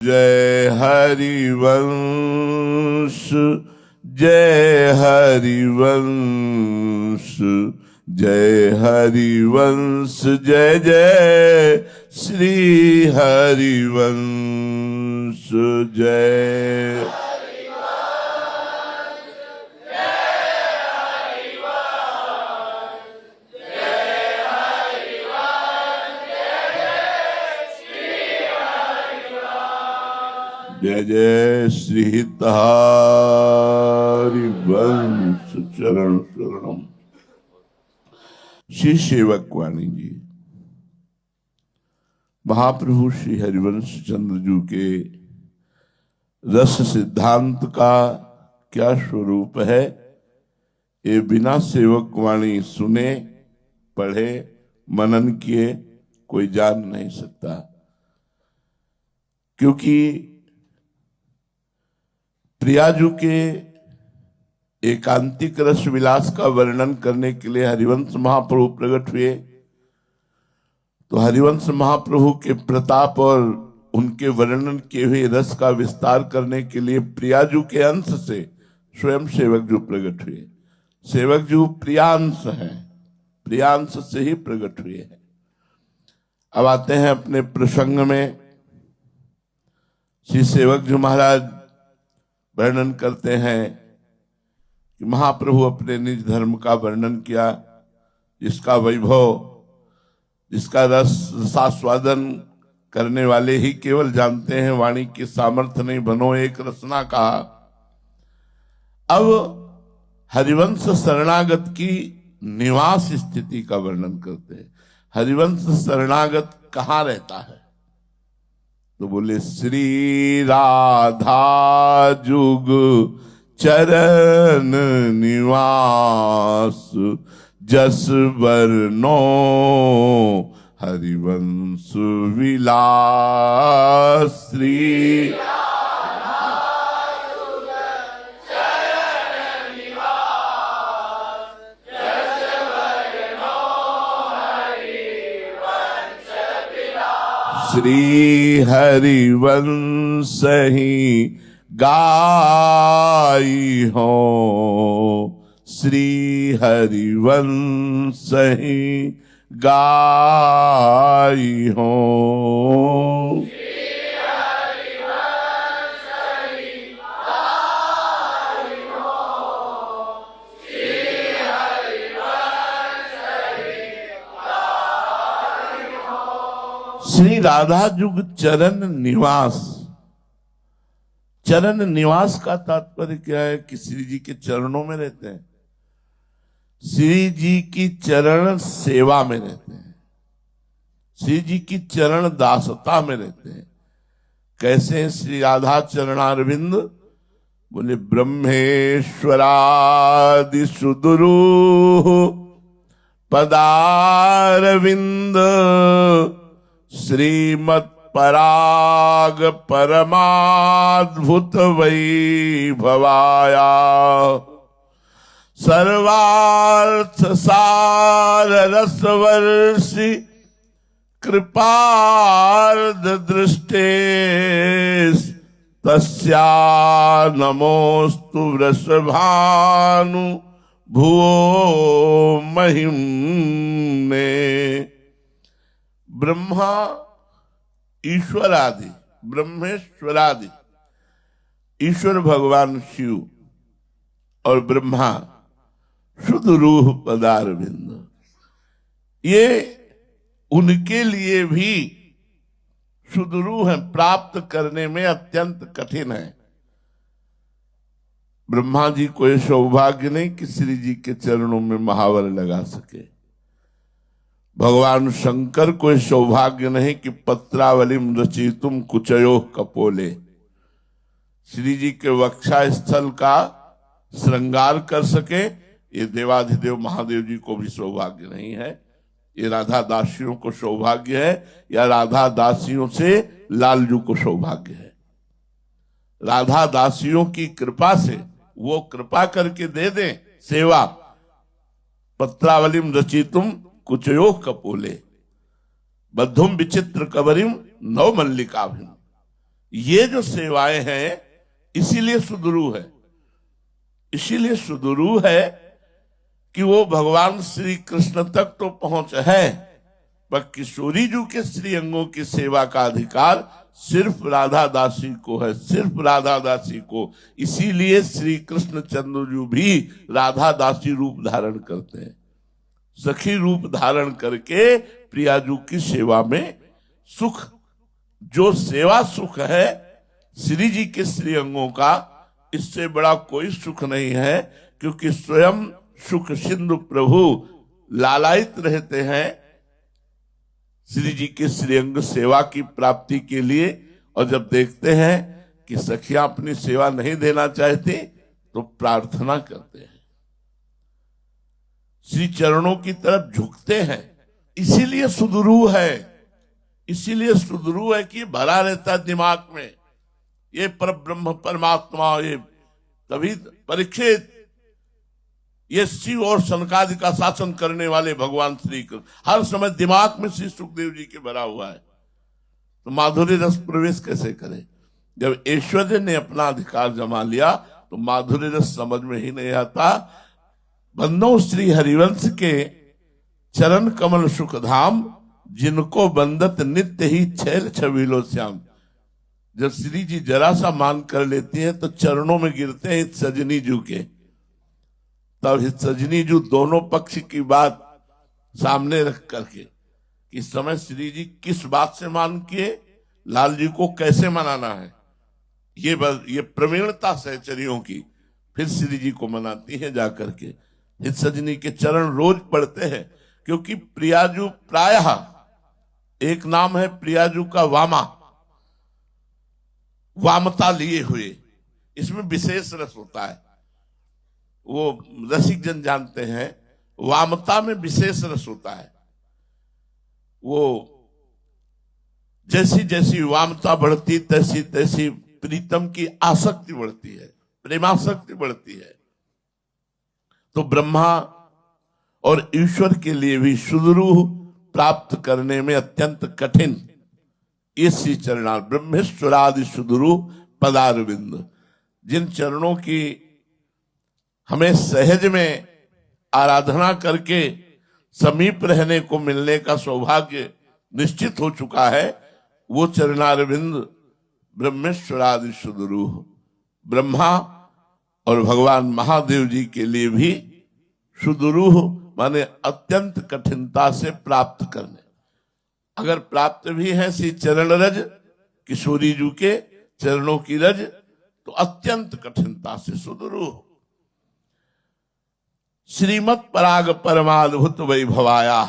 जय हरिवंश जय हरिवंश जय हरिवंश जय जय श्री हरिवंश जय जय जय श्री हरिवंश चरण शरणम। श्री सेवक वाणी जी महाप्रभु श्री हरिवंश चंद्र जी के रस सिद्धांत का क्या स्वरूप है, ये बिना सेवक वाणी सुने पढ़े मनन किए कोई जान नहीं सकता। क्योंकि प्रियाजू के एकांतिक रस विलास का वर्णन करने के लिए हरिवंश महाप्रभु प्रकट हुए, तो हरिवंश महाप्रभु के प्रताप और उनके वर्णन किए हुए रस का विस्तार करने के लिए प्रियाजू के अंश से स्वयं सेवक जू प्रकट हुए। सेवक जू प्रियांश हैं, प्रियांश से ही प्रकट हुए हैं। अब आते हैं अपने प्रसंग में। श्री सेवक जू महाराज वर्णन करते हैं कि महाप्रभु अपने निज धर्म का वर्णन किया, जिसका वैभव, जिसका रसास्वादन करने वाले ही केवल जानते हैं। वाणी की सामर्थ्य नहीं बनो एक रसना कहा। अब हरिवंश शरणागत की निवास स्थिति का वर्णन करते हैं। हरिवंश शरणागत कहाँ रहता है? तो बोले श्री राधा जुग चरण निवास जस बरनो हरिवंश विलास। श्री श्री हरिवंश ही गाई हो, श्री हरिवंश ही गाई हो। श्री राधा जुग चरण निवास। चरण निवास का तात्पर्य क्या है? कि श्री जी के चरणों में रहते हैं, श्री जी की चरण सेवा में रहते हैं, श्री जी की चरण दासता में रहते हैं। कैसे श्री राधा चरणारविंद? बोले ब्रह्मेश्वरादि सुदुरूह पदारविंद श्रीमत् पराग परमाद्भुत वैभवाया सर्वार्थ सार रसवर्षि कृपार्ध दृष्टे तस्या नमोस्तु वृषभानु भुवो महिम्ने। ब्रह्मा ईश्वरादि, ब्रह्मेश्वरादि ईश्वर भगवान शिव और ब्रह्मा शुद्ध रूह पदारविंद, ये उनके लिए भी शुद्ध रूह है, प्राप्त करने में अत्यंत कठिन है। ब्रह्मा जी को यह सौभाग्य नहीं कि श्री जी के चरणों में महावर लगा सके। भगवान शंकर को सौभाग्य नहीं कि पत्रावलिम रचितुम कुचयो कपोले, श्री जी के वक्षा स्थल का श्रृंगार कर सके। ये देवाधिदेव महादेव जी को भी सौभाग्य नहीं है। ये राधा दासियों को सौभाग्य है, या राधा दासियों से लालजू को सौभाग्य है। राधा दासियों की कृपा से वो कृपा करके दे दें सेवा। पत्रावलिम रचितुम कुचयो कपोले बद्धुम विचित्र कबरिम नव मल्लिकाभिम। ये जो सेवाएं हैं इसीलिए सुदुरू है, इसीलिए सुदुरू है कि वो भगवान श्री कृष्ण तक तो पहुंच है, पर किशोरी जी के श्री अंगों की सेवा का अधिकार सिर्फ राधा दासी को है, सिर्फ राधा दासी को। इसीलिए श्री कृष्ण चंद्र जी भी राधा दासी रूप धारण करते हैं, सखी रूप धारण करके प्रियाजू की सेवा में सुख, जो सेवा सुख है श्री जी के श्री अंगों का, इससे बड़ा कोई सुख नहीं है। क्योंकि स्वयं सुख सिंधु प्रभु लालायित रहते हैं श्री जी के श्रीअंग सेवा की प्राप्ति के लिए, और जब देखते हैं कि सखियां अपनी सेवा नहीं देना चाहती तो प्रार्थना करते हैं, श्री चरणों की तरफ झुकते हैं। इसीलिए सुदुरू है, इसीलिए सुदुरू है कि भरा रहता है दिमाग में ये परब्रह्म परमात्मा, ये तभी परीक्षित, ये शिव और सनकादि का शासन करने वाले भगवान श्री कृष्ण हर समय दिमाग में श्री सुखदेव जी के भरा हुआ है, तो माधुर्य रस प्रवेश कैसे करे? जब ऐश्वर्य ने अपना अधिकार जमा लिया तो माधुर्य रस समझ में ही नहीं आता। बंदो श्री हरिवंश के चरण कमल सुख धाम, जिनको बंदत नित्य ही छैल छबीलो श्याम। जब श्री जी जरा सा मान कर लेती हैं तो चरणों में गिरते हैं सजनी जू के, तब सजनी जू दोनों पक्ष की बात सामने रख करके, इस समय श्री जी किस बात से मान किए, लाल जी को कैसे मनाना है, ये प्रवीणता सहचरियों की, फिर श्री जी को मनाती है जाकर के। हित सजनी के चरण रोज पढ़ते हैं, क्योंकि प्रियाजू प्रायः एक नाम है प्रियाजू का वामा, वामता लिए हुए, इसमें विशेष रस होता है, वो रसिक जन जानते हैं, वामता में विशेष रस होता है। वो जैसी जैसी वामता बढ़ती तैसी तैसी प्रीतम की आसक्ति बढ़ती है, प्रेमासक्ति बढ़ती है। तो ब्रह्मा और ईश्वर के लिए भी सुदुरू प्राप्त करने में अत्यंत कठिन ये श्री चरणार ब्रह्मेश्वरादि सुदुरू पदारविंद, जिन चरणों की हमें सहज में आराधना करके समीप रहने को मिलने का सौभाग्य निश्चित हो चुका है, वो चरणारविंद ब्रह्मेश्वरादि सुदुरू, ब्रह्मा और भगवान महादेव जी के लिए भी सुदुरू माने अत्यंत कठिनता से प्राप्त करने। अगर प्राप्त भी है श्री चरण रज, किशोरी जी के चरणों की रज, तो अत्यंत कठिनता से सुदुरू। श्रीमत पराग परमाद्भुत वैभवाया,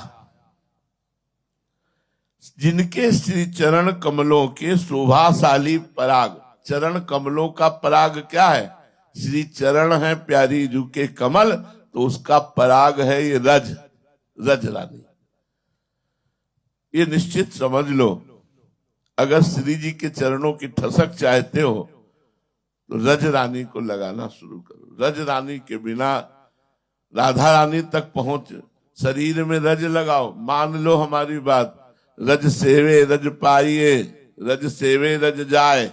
जिनके श्री चरण कमलों के शोभाशाली पराग, चरण कमलों का पराग क्या है? श्री चरण है प्यारी जू के कमल, तो उसका पराग है ये रज, रज रानी। ये निश्चित समझ लो, अगर श्री जी के चरणों की ठसक चाहते हो तो रज रानी को लगाना शुरू करो। रज रानी के बिना राधा रानी तक पहुंच, शरीर में रज लगाओ। मान लो हमारी बात, रज सेवे रज पाइए, रज सेवे रज जाए,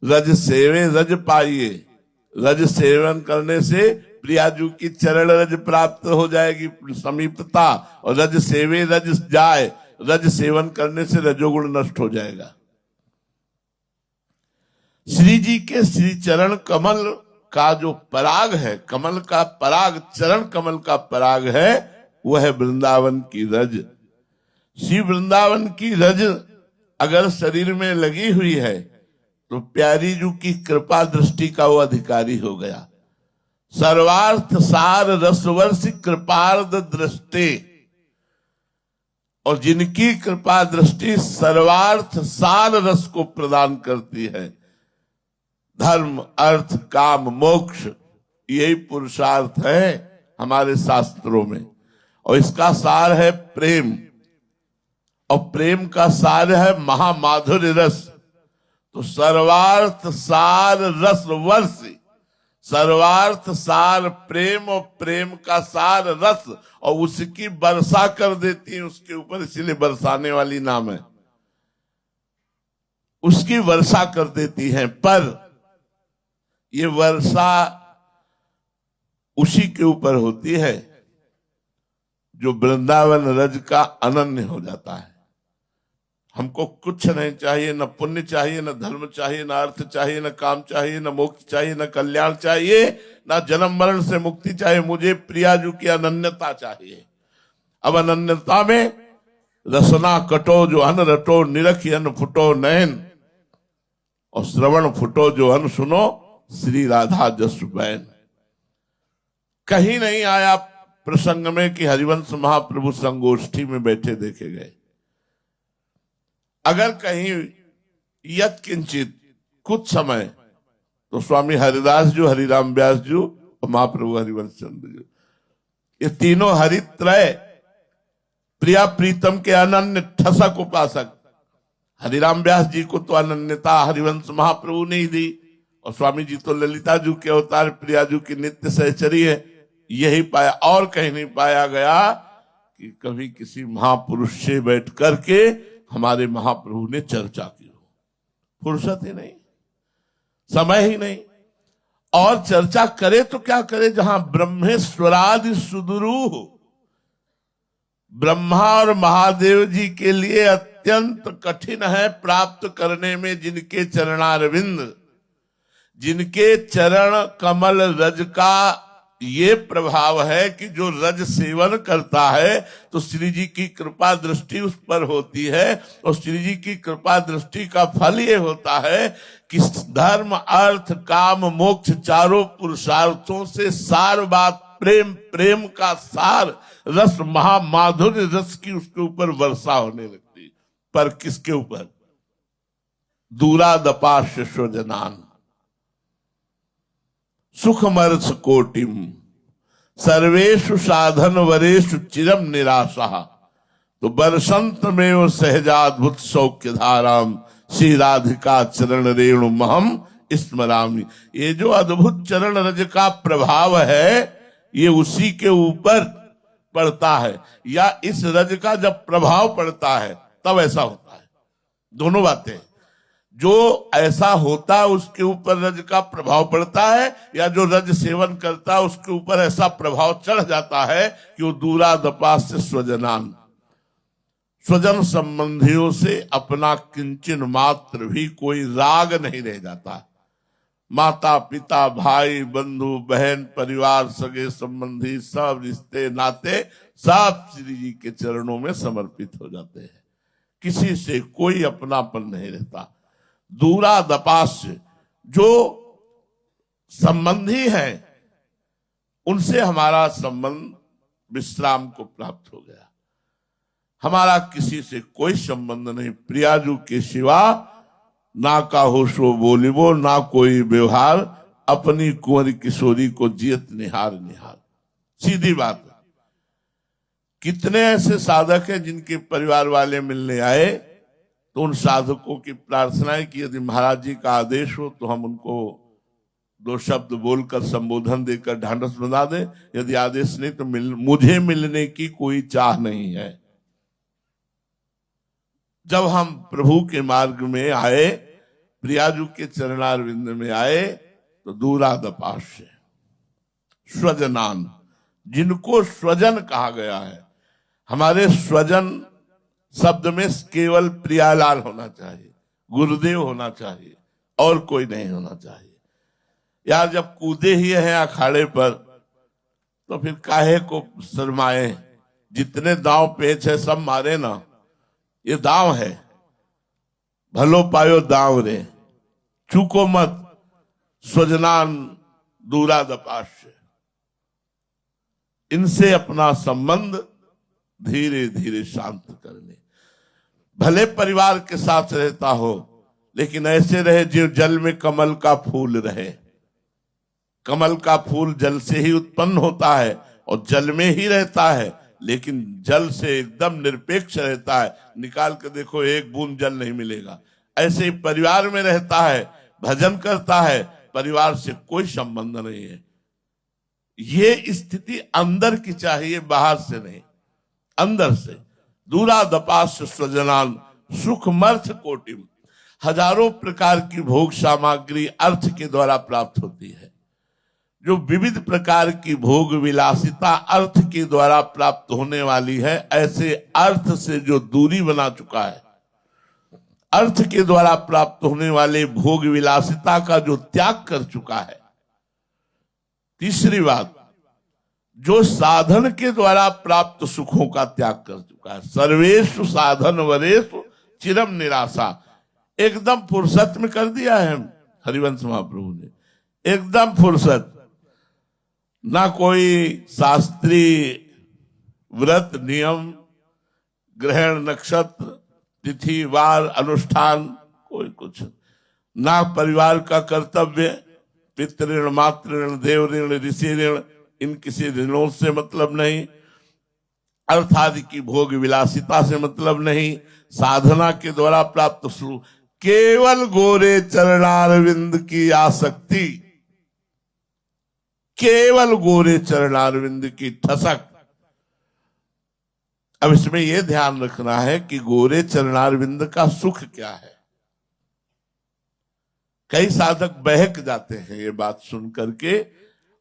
रज सेवे रज पाइए। रज सेवन करने से प्रियाजू की चरण रज प्राप्त हो जाएगी, समीपता, और रज सेवे रज जाए, रज सेवन करने से रजोगुण नष्ट हो जाएगा। श्री जी के श्री चरण कमल का जो पराग है, कमल का पराग, चरण कमल का पराग है, वह है वृंदावन की रज। श्री वृंदावन की रज अगर शरीर में लगी हुई है तो प्यारी जू की कृपा दृष्टि का वो अधिकारी हो गया। सर्वार्थ सार रसवर्ष कृपार्थ दृष्टि, और जिनकी कृपा दृष्टि सर्वार्थ सार रस को प्रदान करती है, धर्म अर्थ काम मोक्ष, यही पुरुषार्थ है हमारे शास्त्रों में, और इसका सार है प्रेम, और प्रेम का सार है महामाधुर्य रस। तो सर्वार्थ सार रस वर्षी, सर्वार्थ सार प्रेम, और प्रेम का सार रस, और उसकी वर्षा कर देती है उसके ऊपर, इसीलिए बरसाने वाली नाम है। उसकी वर्षा कर देती हैं। पर ये वर्षा उसी के ऊपर होती है जो वृंदावन रज का अनन्य हो जाता है। हमको कुछ नहीं चाहिए, न पुण्य चाहिए, न धर्म चाहिए, न अर्थ चाहिए, न काम चाहिए, न मोक्ष चाहिए, न कल्याण चाहिए, न जन्म मरण से मुक्ति चाहिए। मुझे प्रियाजू की अनन्यता चाहिए। अब अनन्यता में रसना कटो जो अन रटो, निरखी अन फुटो नयन, और श्रवण फुटो जो अन सुनो, श्री राधा जस बैन। कहीं नहीं आया प्रसंग में कि हरिवंश महाप्रभु संगोष्ठी में बैठे देखे गए। अगर कहीं यत किंचित कुछ समय, तो स्वामी हरिदास जी, हरिराम व्यास जी और महाप्रभु हरिवंश चंद्र जी, ये तीनों हरित्रय प्रिया प्रीतम के अनन्य ठसक उपासक। हरिराम व्यास जी को तो अनन्यता हरिवंश महाप्रभु ने ही दी, और स्वामी जी तो ललिता जी के अवतार प्रियाजू की नित्य सहचरी है। यही पाया, और कहीं नहीं पाया गया कि कभी किसी महापुरुष से बैठ करके हमारे महाप्रभु ने चर्चा की हो। फुर्सत ही नहीं, समय ही नहीं। और चर्चा करे तो क्या करे, जहां ब्रह्मेश्वरादि सुदुरूह, ब्रह्मा और महादेव जी के लिए अत्यंत कठिन है प्राप्त करने में जिनके चरणारविंद, जिनके चरण कमल रज का ये प्रभाव है कि जो रज सेवन करता है तो श्री जी की कृपा दृष्टि उस पर होती है। और श्री जी की कृपा दृष्टि का फल ये होता है कि धर्म अर्थ काम मोक्ष चारों पुरुषार्थों से सार बात प्रेम, प्रेम का सार रस, महामाधुर्य रस की उसके ऊपर वर्षा होने लगती। पर किसके ऊपर? दूरादपास्य स्वजनान सुखमर्थ कोटिम सर्वेषु साधन वरेषु चिरम निराशा, तो बरसंत में वो सहजाद्भुत सौख्य धाराम श्री राधिका चरण रेणु महम स्मरामि। ये जो अद्भुत चरण रज का प्रभाव है ये उसी के ऊपर पड़ता है, या इस रज का जब प्रभाव पड़ता है तब ऐसा होता है। दोनों बातें, जो ऐसा होता है उसके ऊपर रज का प्रभाव पड़ता है, या जो रज सेवन करता है उसके ऊपर ऐसा प्रभाव चढ़ जाता है कि वो दूरादपास्य स्वजनान, स्वजन संबंधियों से अपना किंचन मात्र भी कोई राग नहीं रह जाता। माता पिता भाई बंधु बहन परिवार सगे संबंधी सब रिश्ते नाते सब श्री जी के चरणों में समर्पित हो जाते हैं। किसी से कोई अपनापन नहीं रहता। दूरादपास्य, जो संबंधी हैं उनसे हमारा संबंध विश्राम को प्राप्त हो गया। हमारा किसी से कोई संबंध नहीं। प्रियाजू के सिवा ना का होशो बोलिबो, ना कोई व्यवहार, अपनी कुंवरी किशोरी को जियत निहार निहार। सीधी बात। कितने ऐसे साधक हैं जिनके परिवार वाले मिलने आए तो उन साधकों की प्रार्थना है कि यदि महाराज जी का आदेश हो तो हम उनको 2 शब्द बोलकर संबोधन देकर ढांढस बना दें। यदि आदेश नहीं तो मुझे मिलने की कोई चाह नहीं है। जब हम प्रभु के मार्ग में आए, प्रियाजू के चरणारविंद में आए, तो दूरादपास्य स्वजनान, जिनको स्वजन कहा गया है। हमारे स्वजन शब्द में केवल प्रियालाल होना चाहिए, गुरुदेव होना चाहिए, और कोई नहीं होना चाहिए। यार जब कूदे ही हैं अखाड़े पर तो फिर काहे को शर्माए। जितने दांव पेच है सब मारे ना, ये दांव है। भलो पायो दांव रे, चूको मत स्वजनान दूरादपास्य। इनसे अपना संबंध धीरे धीरे शांत करने। भले परिवार के साथ रहता हो, लेकिन ऐसे रहे जो जल में कमल का फूल रहे। कमल का फूल जल से ही उत्पन्न होता है और जल में ही रहता है, लेकिन जल से एकदम निरपेक्ष रहता है। निकाल के देखो एक बूंद जल नहीं मिलेगा। ऐसे ही परिवार में रहता है, भजन करता है, परिवार से कोई संबंध नहीं है। ये स्थिति अंदर की चाहिए, बाहर से नहीं, अंदर से। दूरादपास्य स्वजनान सुखमर्थ कोटिम। हजारों प्रकार की भोग सामग्री अर्थ के द्वारा प्राप्त होती है। जो विविध प्रकार की भोग विलासिता अर्थ के द्वारा प्राप्त होने वाली है, ऐसे अर्थ से जो दूरी बना चुका है, अर्थ के द्वारा प्राप्त होने वाले भोग विलासिता का जो त्याग कर चुका है। तीसरी बात, जो साधन के द्वारा प्राप्त सुखों का त्याग कर चुका है। सर्वेषु साधन वरेषु चिरम निराशा, एकदम फुर्सत में कर दिया है हरिवंश महाप्रभु ने, एकदम फुर्सत। ना कोई शास्त्रीय व्रत नियम, ग्रहण नक्षत्र, तिथि वार अनुष्ठान, कोई कुछ ना। परिवार का कर्तव्य, पितृ मातृ देव ऋण ऋषि ऋण, इन किसी ऋणों से मतलब नहीं। अर्थ आदि की भोग विलासिता से मतलब नहीं। साधना के द्वारा प्राप्त सुख, केवल गोरे चरणारविंद की आसक्ति, केवल गोरे चरणारविंद की ठसक। अब इसमें यह ध्यान रखना है कि गोरे चरणारविंद का सुख क्या है। कई साधक बहक जाते हैं ये बात सुन करके,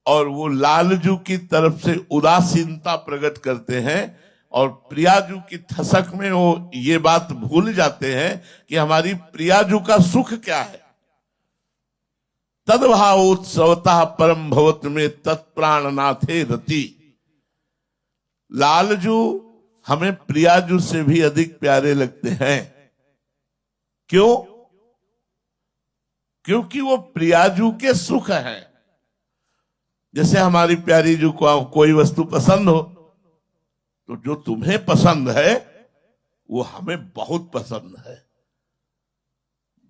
और वो लालजू की तरफ से उदासीनता प्रकट करते हैं, और प्रियाजू की ठसक में वो ये बात भूल जाते हैं कि हमारी प्रियाजू का सुख क्या है। तद्भावोत्सवतः परम भवत में तत्प्राणनाथे रति। लालजू हमें प्रियाजू से भी अधिक प्यारे लगते हैं। क्यों? क्योंकि वो प्रियाजू के सुख है। जैसे हमारी प्यारी जू को कोई वस्तु पसंद हो, तो जो तुम्हें पसंद है वो हमें बहुत पसंद है।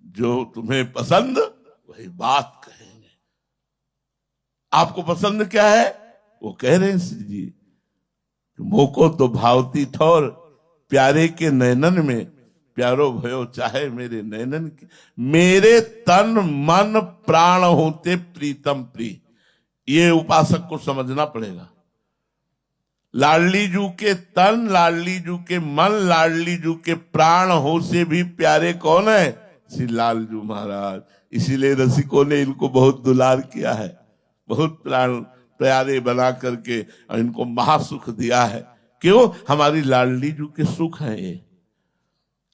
जो तुम्हें पसंद वही बात कहेंगे। आपको पसंद क्या है? वो कह रहे हैं श्री जी, मोको तो भावती ठौर प्यारे के नैनन में, प्यारो भयो चाहे मेरे नैनन के, मेरे तन मन प्राण होते प्रीतम प्रिय। ये उपासक को समझना पड़ेगा। लाडली जू के तन, लाडली जू के मन, लाडली जू के प्राण हो से भी प्यारे कौन है? श्री लालजू महाराज। इसीलिए रसिकों ने इनको बहुत दुलार किया है, बहुत प्राण प्यारे बना करके और इनको महासुख दिया है। क्यों? हमारी लाडली जू के सुख है ये।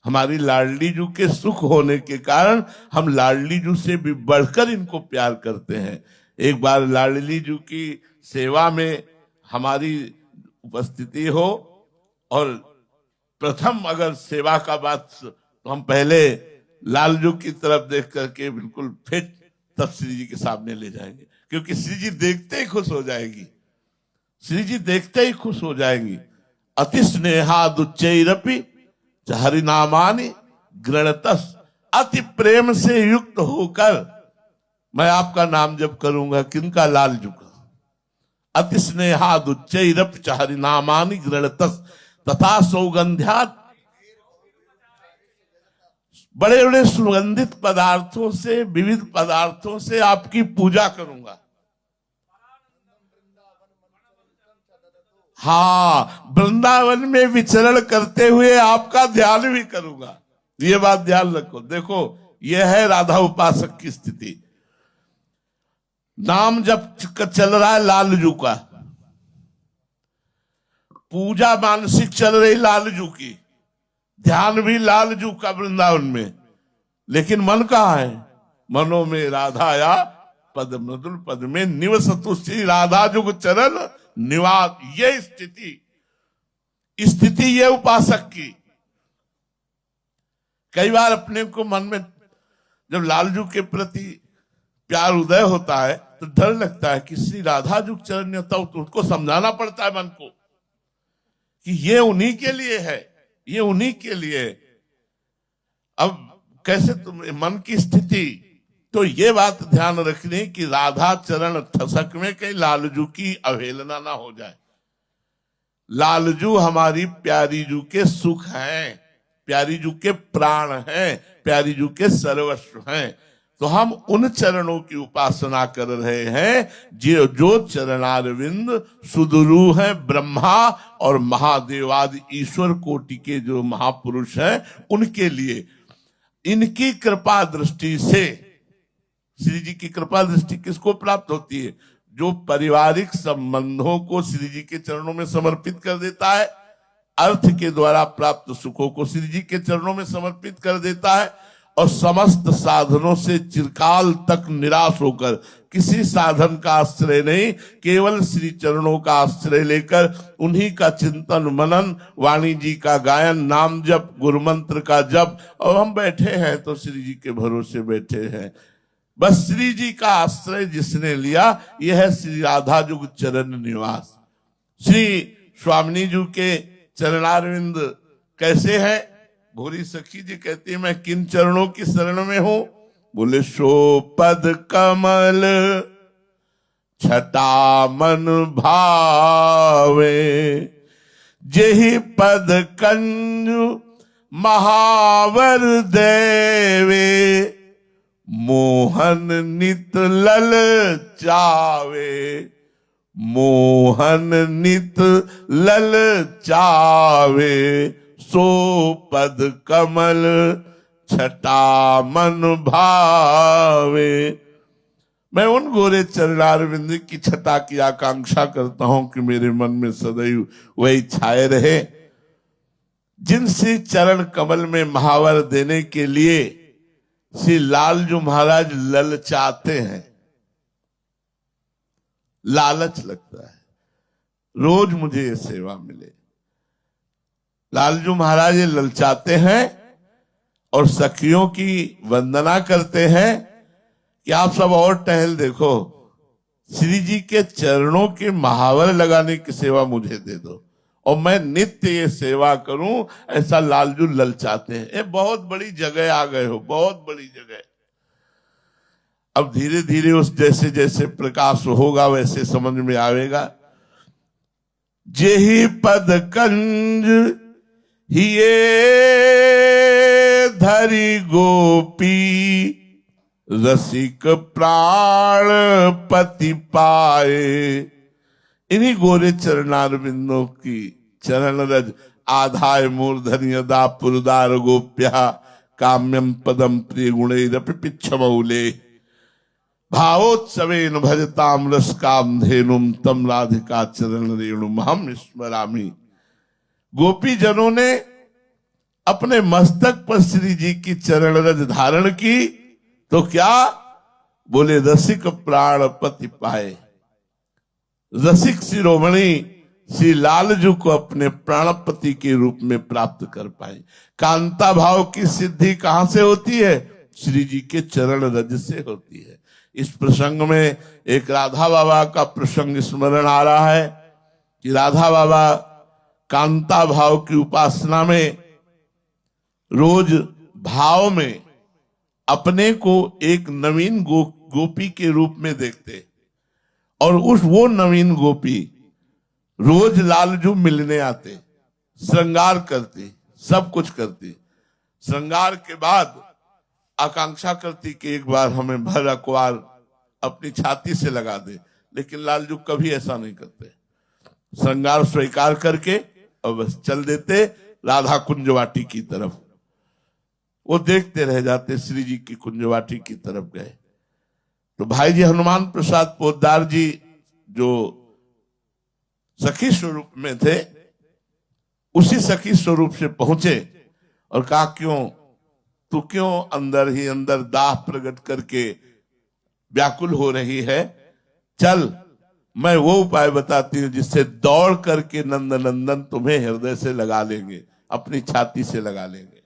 हमारी लाडली जू के सुख होने के कारण हम लाडली जू से भी बढ़कर इनको प्यार करते हैं। एक बार लाडली जू की सेवा में हमारी उपस्थिति हो, और प्रथम अगर सेवा का बात, तो हम पहले लालजू की तरफ देख करके बिल्कुल फिट तब श्री जी के सामने ले जाएंगे, क्योंकि श्री जी देखते ही खुश हो जाएगी। श्री जी देखते ही खुश हो जाएंगी। अति स्नेहादुच्चैरपि हरिनामानि गृणतस्, अति प्रेम से युक्त होकर मैं आपका नाम जप करूंगा। किनका? लालजू का। अति स्नेहादुच्चैरपि हरिनामानि गृणतस् तथा सौगंध्यात्, बड़े बड़े सुगंधित पदार्थों से, विविध पदार्थों से आपकी पूजा करूंगा। हाँ, वृंदावन में विचरण करते हुए आपका ध्यान भी करूंगा। ये बात ध्यान रखो। देखो, यह है राधा उपासक की स्थिति। नाम जब चल रहा है लालजू का, पूजा मानसिक चल रही लालजू की, ध्यान भी लालजू का वृंदावन में, लेकिन मन कहाँ है? मनो में राधा या पद मृदुल पद में निवसतु श्री राधा जुग चरण निवास। ये स्थिति ये उपासक की। कई बार अपने को मन में जब लालजू के प्रति प्यार उदय होता है तो डर लगता है कि श्री राधा जुग चरण होता हो, तो उसको समझाना पड़ता है मन को कि ये उन्हीं के लिए है, ये उन्हीं के लिए। अब कैसे तुम मन की स्थिति, तो ये बात ध्यान रखनी कि राधा चरण ठसक में कहीं लालजू की अवहेलना ना हो जाए। लालजू हमारी प्यारी जू के सुख हैं, प्यारी जू के प्राण हैं, प्यारी जू के सर्वस्व हैं। तो हम उन चरणों की उपासना कर रहे हैं जो चरणारविंद सुदुरू हैं। ब्रह्मा और महादेवादि ईश्वर कोटि के जो महापुरुष हैं उनके लिए। इनकी कृपा दृष्टि से, श्री जी की कृपा दृष्टि किसको प्राप्त होती है? जो पारिवारिक संबंधों को श्री जी के चरणों में समर्पित कर देता है, अर्थ के द्वारा प्राप्त सुखों को श्री जी के चरणों में समर्पित कर देता है, और समस्त साधनों से चिरकाल तक निराश होकर, किसी साधन का आश्रय नहीं, केवल श्री चरणों का आश्रय लेकर उन्हीं का चिंतन मनन, वाणी जी का गायन, नाम जप, गुरु मंत्र का जप, और हम बैठे हैं तो श्री जी के भरोसे बैठे हैं। बस श्री जी का आश्रय जिसने लिया, यह है श्री राधा जुग चरण निवास। श्री स्वामिनी जी के चरणारविंद कैसे हैं? भूरी सखी जी कहती है, मैं किन चरणों की शरण में हूं? बोले, सो पद कमल छटा मन भावे, जेहि पद कंजु महावर देवे, मोहन नित लल चावे, मोहन नित लल चावे, सो पद कमल छटा मन भावे। मैं उन गोरे चरणारविंद की छटा की आकांक्षा करता हूं कि मेरे मन में सदैव वही छाए रहे, जिनसे चरण कमल में महावर देने के लिए श्री लालजू महाराज ललचाते हैं। लालच लगता है रोज मुझे ये सेवा मिले। लालजू महाराज ये ललचाते हैं और सखियों की वंदना करते हैं कि आप सब और टहल देखो, श्री जी के चरणों के महावर लगाने की सेवा मुझे दे दो और मैं नित्य ये सेवा करूं, ऐसा लालजू ललचाते हैं। ये बहुत बड़ी जगह आ गए हो, बहुत बड़ी जगह। अब धीरे धीरे उस जैसे जैसे प्रकाश होगा वैसे समझ में आवेगा। जेहि पद कंज हिये धरि गोपी, रसिक प्राण पति पाए। इन्हीं गोरे चरणारविंदों की चरण रज आधाय मूर्धन यदा पुरदार गोप्या, काम्यम पदम प्रिय गुणैरपि पिच्छमौले, भावोत्सवेन भजताम रस काम धेनुम, तम राधिका चरण रेणुम हम स्मरामि। गोपी जनों ने अपने मस्तक पर श्री जी की चरण रज धारण की तो क्या? बोले, रसिक प्राण पति पाए। रसिक शिरोमणि श्री लालजू को अपने प्राणपति के रूप में प्राप्त कर पाए। कांता भाव की सिद्धि कहां से होती है? श्री जी के चरण रज से होती है। इस प्रसंग में एक राधा बाबा का प्रसंग स्मरण आ रहा है कि राधा बाबा कांता भाव की उपासना में रोज भाव में अपने को एक नवीन गोपी के रूप में देखते, और वो नवीन गोपी रोज लालजू मिलने आते, श्रृंगार करती, सब कुछ करती। श्रृंगार के बाद आकांक्षा करती कि एक बार हमें भर अखबार अपनी छाती से लगा दे, लेकिन लालजू कभी ऐसा नहीं करते। श्रृंगार स्वीकार करके और बस चल देते राधा कुंजवाटी की तरफ। वो देखते रह जाते, श्री जी की कुंजवाटी की तरफ गए तो भाई जी हनुमान प्रसाद पोद्दार जी जो सखी स्वरूप में थे, उसी सखी स्वरूप से पहुंचे और कहा, तू क्यों अंदर ही अंदर दाह प्रकट करके व्याकुल हो रही है? चल मैं वो उपाय बताती हूं जिससे दौड़ करके नंदनंदन तुम्हें हृदय से लगा लेंगे, अपनी छाती से लगा लेंगे।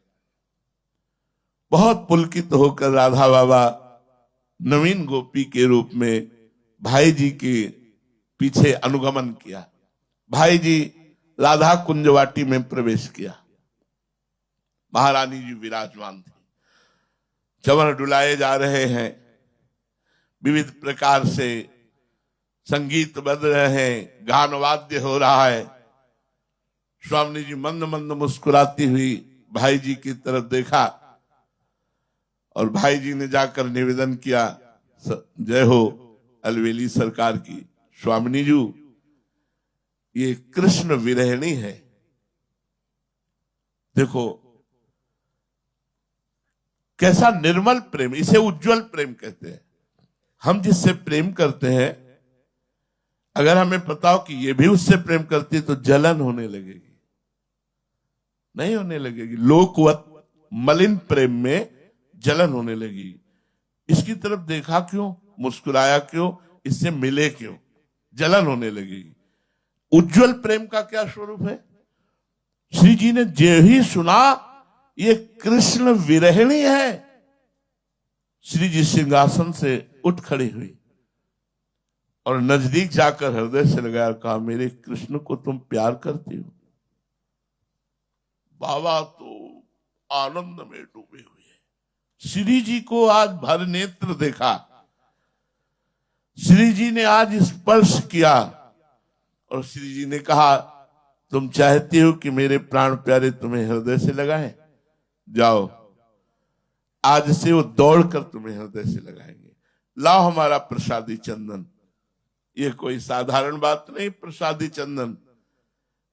बहुत पुलकित होकर राधा बाबा नवीन गोपी के रूप में भाई जी के पीछे अनुगमन किया। भाई जी राधा कुंजवाटी में प्रवेश किया। महारानी जी विराजमान थी, चवर डुलाए जा रहे हैं, विविध प्रकार से संगीत बज रहे हैं, गान वाद्य हो रहा है। स्वामी जी मंद मंद मुस्कुराती हुई भाई जी की तरफ देखा और भाई जी ने जाकर निवेदन किया, जय हो अलवेली सरकार की। स्वामिनी जी, ये कृष्ण विरहिणी है। देखो, कैसा निर्मल प्रेम, इसे उज्जवल प्रेम कहते हैं। हम जिससे प्रेम करते हैं, अगर हमें पता हो कि ये भी उससे प्रेम करती है, तो जलन होने लगेगी, नहीं होने लगेगी। लोकवत मलिन प्रेम में जलन होने लगी। इसकी तरफ देखा क्यों, मुस्कुराया क्यों, इससे मिले क्यों, जलन होने लगेगी। उज्जवल प्रेम का क्या स्वरूप है? श्री जी ने जे ही सुना ये कृष्ण विरहिणी है, श्री जी सिंहासन से उठ खड़ी हुई और नजदीक जाकर हृदय से लगाया, कहा मेरे कृष्ण को तुम प्यार करती हो? बाबा तो आनंद में डूबे हुए हैं। श्री जी को आज भर नेत्र देखा, श्री जी ने आज स्पर्श किया और श्री जी ने कहा तुम चाहती हो कि मेरे प्राण प्यारे तुम्हें हृदय से लगाएं, जाओ आज से वो दौड़कर तुम्हें हृदय से लगाएंगे। लाओ हमारा प्रसादी चंदन। ये कोई साधारण बात नहीं, प्रसादी चंदन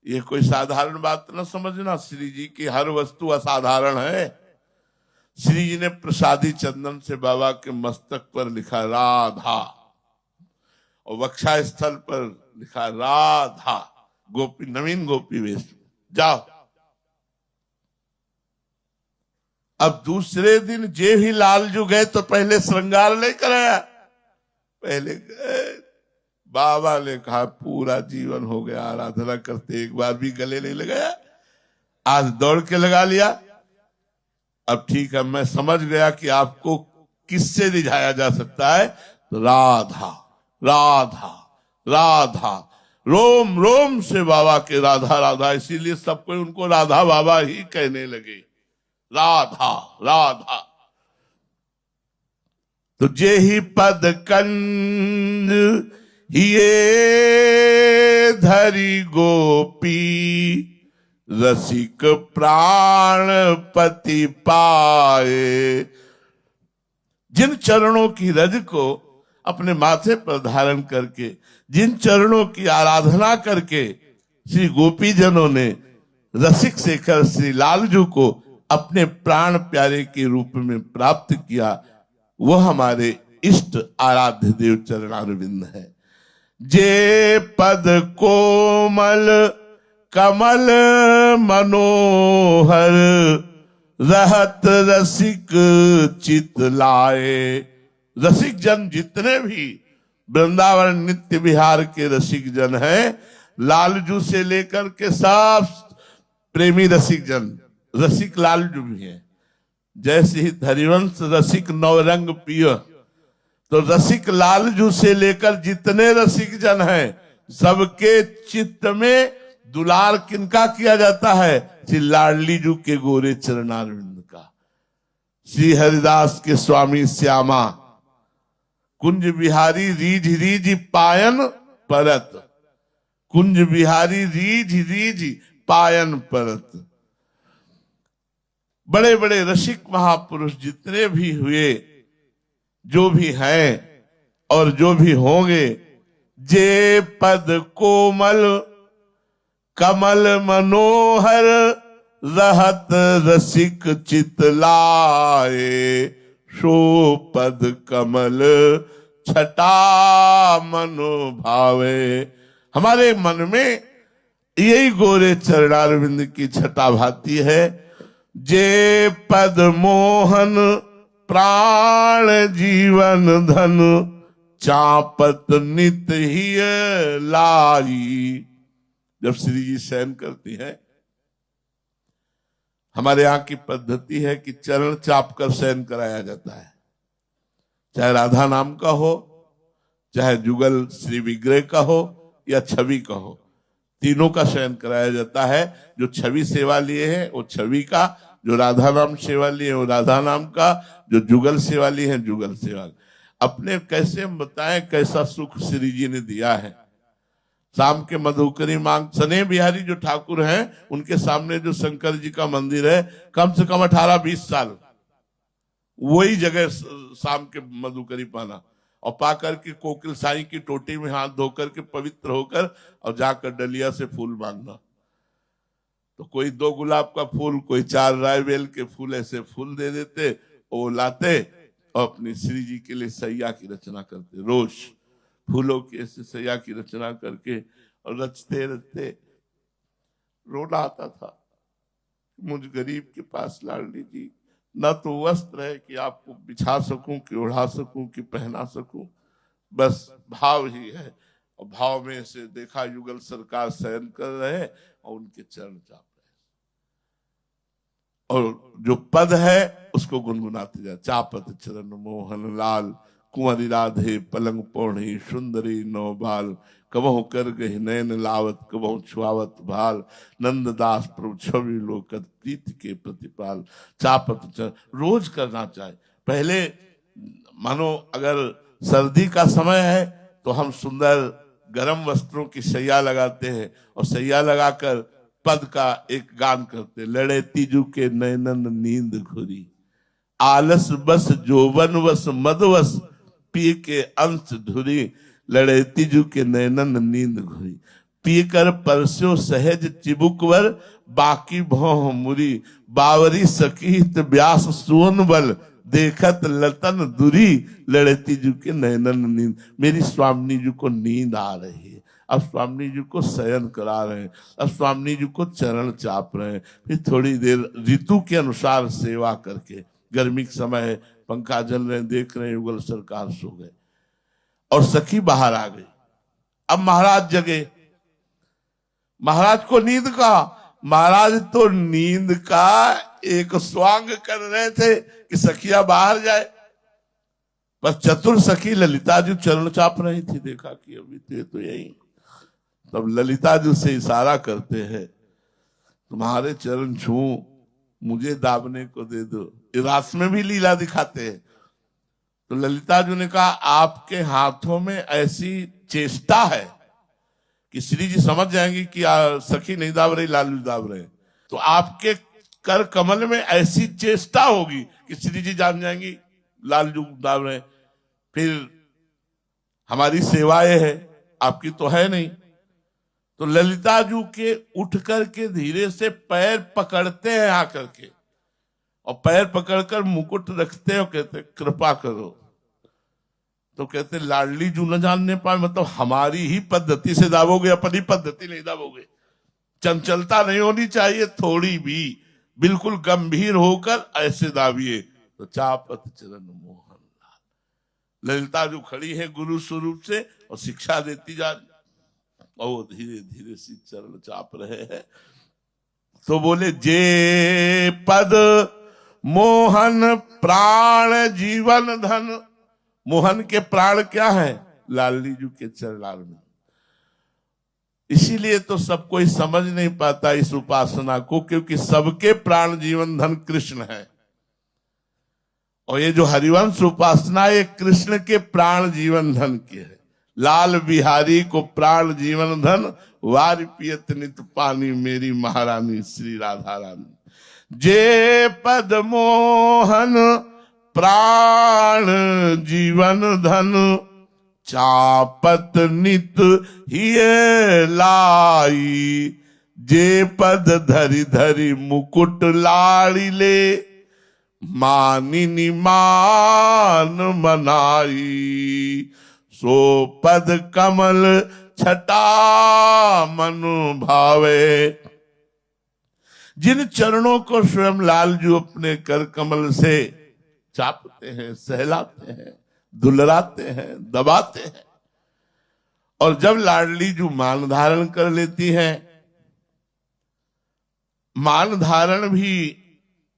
ये कोई साधारण बात न समझना। श्री जी की हर वस्तु असाधारण है। श्री जी ने प्रसादी चंदन से बाबा के मस्तक पर लिखा राधा और वक्षा स्थल पर लिखा राधा, गोपी नवीन गोपी वेश। जाओ। अब दूसरे दिन जे ही लालजू गए तो पहले श्रृंगार लेकर आया, पहले गए बाबा ने कहा पूरा जीवन हो गया आराधना करते, एक बार भी गले नहीं लगाया, आज दौड़ के लगा लिया। अब ठीक है, मैं समझ गया कि आपको किससे रिझाया जा सकता है, तो राधा राधा राधा, रोम रोम से बाबा के राधा राधा, इसीलिए सब कोई उनको राधा बाबा ही कहने लगे, राधा राधा। तो जे ही पद कंज ये धरी गोपी, रसिक प्राण पति पाए। जिन चरणों की रज को अपने माथे पर धारण करके, जिन चरणों की आराधना करके श्री गोपी जनों ने रसिक शेखर श्री लालजू को अपने प्राण प्यारे के रूप में प्राप्त किया, वह हमारे इष्ट आराध्य देव चरणारविंद है। जे पद कोमल कमल मनोहर, रहत रसिक चित लाए। रसिक जन जितने भी वृंदावन नित्य विहार के रसिक जन हैं, लालजू से लेकर के सब प्रेमी रसिक जन, रसिक लालजू भी हैं। जैसे ही हरिवंश रसिक नवरंग पिय, तो रसिक लालजू से लेकर जितने रसिक जन हैं, सबके चित्त में दुलार किनका किया जाता है? श्री लाडली जू के गोरे चरणारविंद का। श्री हरिदास के स्वामी श्यामा, कुंज बिहारी रीझ रीझ पायन परत, कुंज बिहारी रीझ रीझ पायन परत। बड़े बड़े रसिक महापुरुष जितने भी हुए, जो भी हैं और जो भी होंगे, जे पद कोमल कमल मनोहर, रहत रसिक चित लाए। सो पद कमल छटा मनो भावे। हमारे मन में यही गोरे चरणारविंद की छटा भाती है। जे पद मोहन प्राण जीवन धन, चापत नित ही लाई। जब श्री जी शयन करती है, हमारे यहाँ की पद्धति है कि चरण चाप कर शयन कराया जाता है। चाहे राधा नाम का हो, चाहे जुगल श्री विग्रह का हो या छवि का हो, तीनों का शयन कराया जाता है। जो छवि सेवा लिए हैं वो छवि का, जो राधा नाम सेवा लिए वो राधा नाम का, जो जुगल सेवा लिए हैं जुगल सेवा। अपने कैसे हम बताएं कैसा सुख श्री जी ने दिया है। शाम के मधुकरी मांग सने बिहारी जो ठाकुर हैं, उनके सामने जो शंकर जी का मंदिर है, कम से कम 18-20 साल वही जगह शाम के मधुकरी पाना और पाकर के कोकिल साई की टोटी में हाथ धोकर के पवित्र होकर और जाकर डलिया से फूल मांगना। तो कोई 2 गुलाब का फूल, कोई 4 रायबेल के फूल, ऐसे फूल दे देते वो लाते और अपनी श्री जी के लिए सैया की रचना करते, रोज फूलों के ऐसे सैया की रचना करके, और रचते रचते रोना आता था। मुझ गरीब के पास लाडली जी ना तो वस्त्र है कि आपको बिछा सकूं, कि ओढ़ा सकूं, कि पहना सकूं, बस भाव ही है। और भाव में से देखा युगल सरकार शयन कर रहे और उनके चरण चाप रहे, और जो पद है उसको गुनगुनाते जाए। चापत चरण मोहन लाल, कुंवरी राधे पलंग पौड़ी, सुंदरी नौ बाल, कबहु कर गहि नयन लावत, कबहु छुआवत भाल, नंददास प्रभु छवि लोकत, प्रीति के प्रतिपाल। चापत चरण रोज करना चाहे। पहले मानो अगर सर्दी का समय है तो हम सुंदर गर्म वस्त्रों की सैया लगाते हैं, और सैया लगाकर पद का एक गान करते, लड़े तीजू के नयनन नींद घुरी, आलस बस जोवन वस मदवस, पी के अंश धुरी, लड़े तीजू के नयनन नींद घुरी, पी कर परस्यो सहज चिबुकवर, बाकी भौह मुरी, बावरी सकीत व्यास सुवन बल, देखत लतन दुरी, लड़े तीजू के नयनन नींद। मेरी स्वामी जी को नींद आ रही है, अब स्वामी जी को शयन करा रहे हैं, अब स्वामी जी को चरण चाप रहे हैं। फिर थोड़ी देर ऋतु के अनुसार सेवा करके, गर्मी के समय पंखा जल रहे, देख रहे हैं युगल सरकार सो गए और सखी बाहर आ गई। अब महाराज जगे, महाराज को नींद का, महाराज तो नींद का एक स्वांग कर रहे थे कि सखिया बाहर जाए, पर चतुर सखी ललिता जी चरण चाप रही थी, देखा कि अभी तो यही। तब ललिता जी से इशारा करते हैं, तुम्हारे चरण छूं, मुझे दाबने को दे दो। रास में भी लीला दिखाते हैं। तो ललिता जी ने कहा, आपके हाथों में ऐसी चेष्टा है कि श्री जी समझ जाएंगी कि सखी नहीं दाब रही, लालू दाब रहे। तो आपके कर कमल में ऐसी चेष्टा होगी कि श्री जी जान जाएंगी लालू दाब रहे, फिर हमारी सेवाएं है, आपकी तो है नहीं। तो ललिता जी के उठ करके धीरे से पैर पकड़ते हैं आकर के, और पैर पकड़कर मुकुट रखते हैं और कहते कृपा करो। तो कहते लाडली जू न जानने पाए, मतलब हमारी ही पद्धति से दाबोगे, अपनी पद्धति नहीं दाबोगे। चंचलता नहीं होनी चाहिए थोड़ी भी, बिल्कुल गंभीर होकर ऐसे दाबिए। तो चापत चरण मोहन लाल। ललिता जो खड़ी है गुरु स्वरूप से और शिक्षा देती जा रही, और वो धीरे धीरे सी चरण चाप रहे हैं। तो बोले, जे पद मोहन प्राण जीवन धन। मोहन के प्राण क्या है? लाली जी के चरणार में। इसीलिए तो सब कोई समझ नहीं पाता इस उपासना को, क्योंकि सबके प्राण जीवन धन कृष्ण है। और ये जो हरिवंश उपासना ये कृष्ण के प्राण जीवन धन की है। लाल बिहारी को प्राण जीवन धन, वार पियत नित पानी, मेरी महारानी श्री राधा रानी। जे पद मोहन प्राण जीवन धन, चापत नित हिये लाई। जे पद धरि धरि मुकुट लाड़ी ले, मानिनी मान मनाई। सो पद कमल छटा मनु भावे। जिन चरणों को स्वयं लालजू अपने कर कमल से चापते हैं, सहलाते हैं, दुलराते हैं, दबाते हैं। और जब लाडली जू मान धारण कर लेती है, मान धारण भी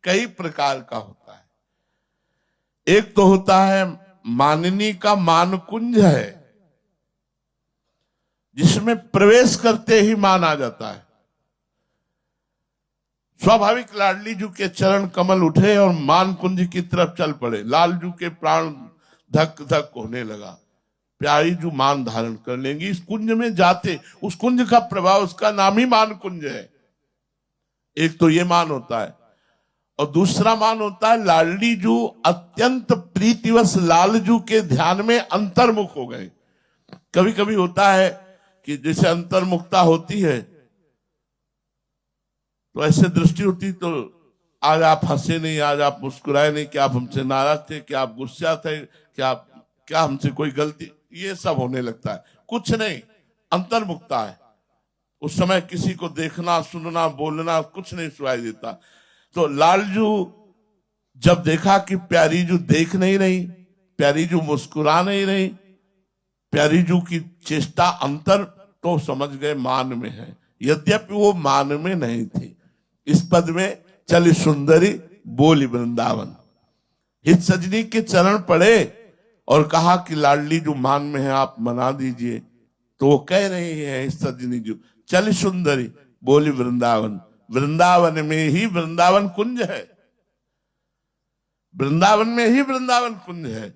कई प्रकार का होता है। एक तो होता है माननी का मान कुंज है, जिसमें प्रवेश करते ही मान आ जाता है। स्वाभाविक लाडली जू के चरण कमल उठे और मान कुंज की तरफ चल पड़े। लालजू के प्राण धक धक होने लगा। प्यारी जू मान धारण कर लेंगी इस कुंज में जाते, उस कुंज का प्रभाव, उसका नाम ही मान कुंज है। एक तो ये मान होता है, और दूसरा मान होता है लाडली जू अत्यंत प्रीतिवश लालजू के ध्यान में अंतर्मुख हो गए। कभी कभी होता है कि जैसे अंतर्मुखता होती है तो ऐसे दृष्टि होती तो आज आप हंसे नहीं, आज आप मुस्कुराए नहीं, क्या आप हमसे नाराज थे, क्या आप गुस्सा थे, क्या हमसे कोई गलती, ये सब होने लगता है। कुछ नहीं, अंतर्मुखता है। उस समय किसी को देखना, सुनना, बोलना कुछ नहीं सुनाई देता। तो लालजू जब देखा कि प्यारीजू देख नहीं रही, प्यारीजू मुस्कुरा नहीं रही, प्यारीजू की चेष्टा अंतर, तो समझ गए मान में है। यद्यपि वो मान में नहीं थी। इस पद में चली सुंदरी बोली वृंदावन, हित सजनी के चरण पड़े और कहा कि लाडली जो मान में है आप मना दीजिए। तो वो कह रही है हित सजनी जो चली सुंदरी बोली वृंदावन, वृंदावन में ही वृंदावन कुंज है, वृंदावन में ही वृंदावन कुंज है,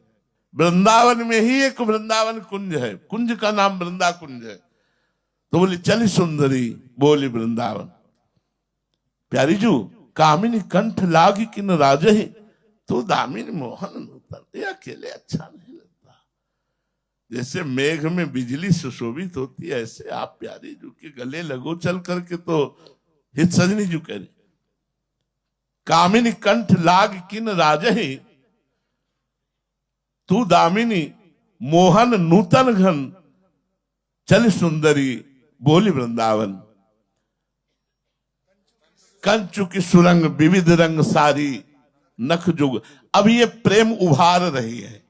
वृंदावन में ही एक वृंदावन कुंज है, कुंज का नाम वृंदा कुंज है। तो बोली चली सुंदरी बोली वृंदावन। प्यारी जू कामिनी कंठ लागी किन राजहि, तो दामिनी मोहन नूतन। ये अकेले अच्छा नहीं लगता। जैसे मेघ में बिजली सुशोभित होती है, ऐसे आप प्यारी जू के गले लगो चल करके। तो हित सजनी जू कह रही कामिनी कंठ लाग किन राजहि, तू दामिनी मोहन नूतन घन, चल सुंदरी बोली वृंदावन। कंचु की सुरंग विविध रंग सारी, नख जुग। अब ये प्रेम उभार रही है,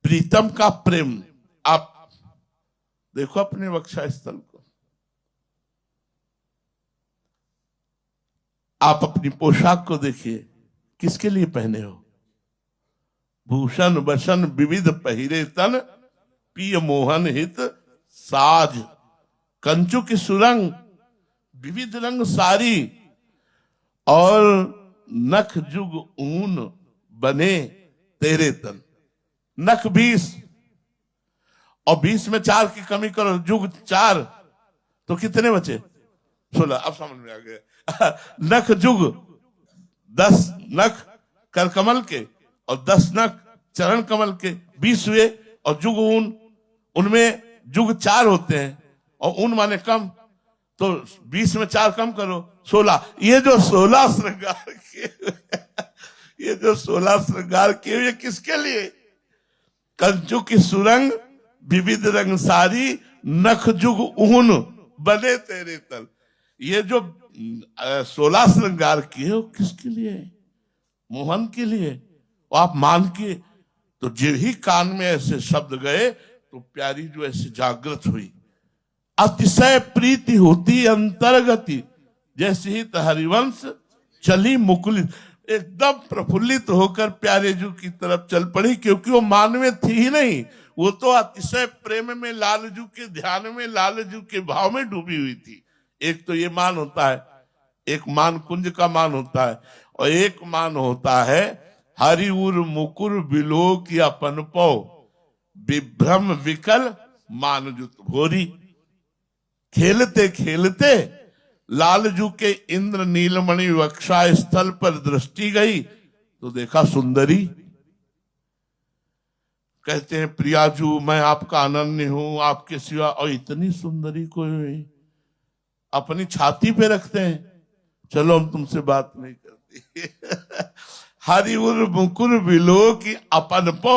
प्रीतम का प्रेम। आप देखो अपने वक्षा स्थल को, आप अपनी पोशाक को देखिए, किसके लिए पहने हो? भूषण वसन विविध पहिरे तन, पिय मोहन हित साज। कंचु की सुरंग विविध रंग सारी, और नख जुग ऊन बने तेरे तन। नख 20 और 20 में 4 की कमी करो, जुग 4 तो कितने बचे? 16। अब समझ में आ गया। नख जुग 10 नख कर कमल के और 10 नख चरण कमल के, 20 हुए। और जुग ऊन, उनमें जुग 4 होते हैं और ऊन माने कम, तो 20 में 4 कम करो, 16। ये जो 16 श्रृंगार के ये जो 16 श्रृंगार के, ये किसके लिए? कंचु की सुरंग विविध रंग सारी, नख जुग ऊन बने तेरे तल। ये जो 16 श्रृंगार किए वो किसके लिए? मोहन के लिए। और आप मान के, तो जो ही कान में ऐसे शब्द गए तो प्यारी जो ऐसे जागृत हुई। अतिशय प्रीति होती अंतर्गति, जैसे ही हरिवंश चली मुकुलित, एकदम प्रफुल्लित होकर प्यारे जू की तरफ चल पड़ी। क्योंकि वो मान में थी ही नहीं, वो तो अतिशय प्रेम में, लालजू के ध्यान में, लालजू के भाव में डूबी हुई थी। एक तो ये मान होता है, एक मान कुंज का मान होता है, और एक मान होता है हरिउर मुकुर बिलो की अपन पौ, विभ्रम विकल मानजुत भोरी। खेलते खेलते लालजू के इंद्र नीलमणि वक्षा स्थल पर दृष्टि गई तो देखा सुंदरी। कहते हैं प्रियाजू मैं आपका अनन्य हूं, आपके सिवा। और इतनी सुंदरी को अपनी छाती पे रखते हैं। चलो हम तुमसे बात नहीं करती। हरिउर मुकुर बिलो की अपन पो,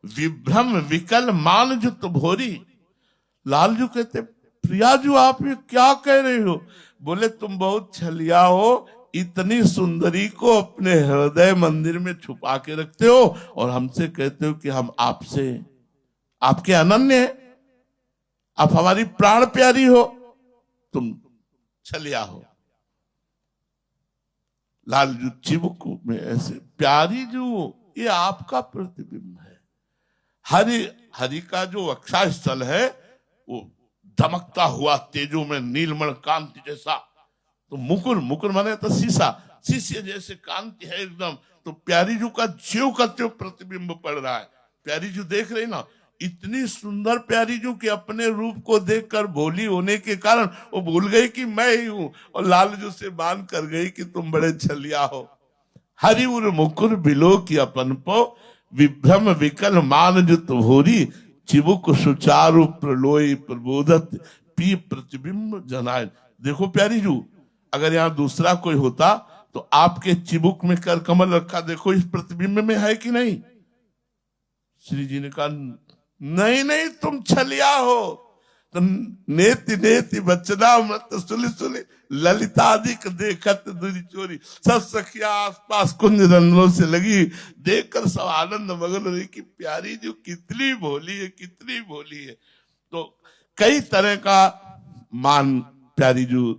विभ्रम विकल मानजुत भोरी। लालजू कहते प्रियाजू आप ये क्या कह रहे हो? बोले तुम बहुत छलिया हो, इतनी सुंदरी को अपने हृदय मंदिर में छुपा के रखते हो और हमसे कहते हो कि हम आपसे, आपके अनन्य हैं, आप हमारी प्राण प्यारी हो, तुम छलिया हो। लालजू चिबुक में ऐसे, प्यारी जो ये आपका प्रतिबिंब है। हरि का जो वक्षा स्थल है वो धमकता हुआ तेजो में नीलमण कांति जैसा। तो मुकुर माने तो शीशा, शीशे जैसे कांति है एकदम। तो प्यारी जू का ज्यों का त्यों प्रतिबिंब पड़ रहा है। प्यारी जू देख रही ना, इतनी सुंदर प्यारी जू कि अपने रूप को देखकर भोली होने के कारण वो भूल गई कि मैं ही हूं, और लालजू से बांध कर गई कि तुम बड़े छलिया हो। हरिउर मुकुर बिलो की अपन पो, विभ्रम विकल मानजुत भोरी। चिबुक सुचारु प्रलोई प्रबोधत, पी प्रतिबिंब जनाय। देखो प्यारी जू, अगर यहाँ दूसरा कोई होता तो आपके चिबुक में कर कमल रखा देखो इस प्रतिबिंब में है कि नहीं। श्री जी ने कहा नहीं नहीं तुम छलिया हो। तो नेति नेति बचना मत सुली सुली ललितादिक देखत दूरी चोरी। सब सखिया आसपास कुंज रंगों से लगी, देखकर सब आनंद मगन रही कि प्यारी जो कितनी भोली है, कितनी भोली है। तो कई तरह का मान प्यारी जो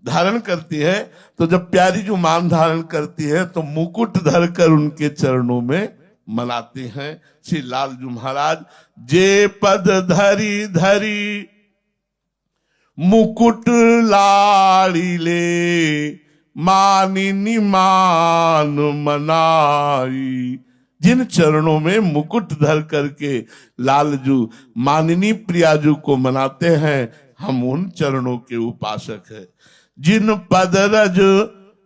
धारण करती है। तो जब प्यारी जो मान धारण करती है तो मुकुट धरकर उनके चरणों में मनाते हैं। श्री लालजू महाराज जे पद धरी धरी मुकुट लाड़ी ले मानिनी मान मनाई। जिन चरणों में मुकुट धर करके लालजू मानिनी प्रियाजू को मनाते हैं, हम उन चरणों के उपासक हैं। जिन पद रज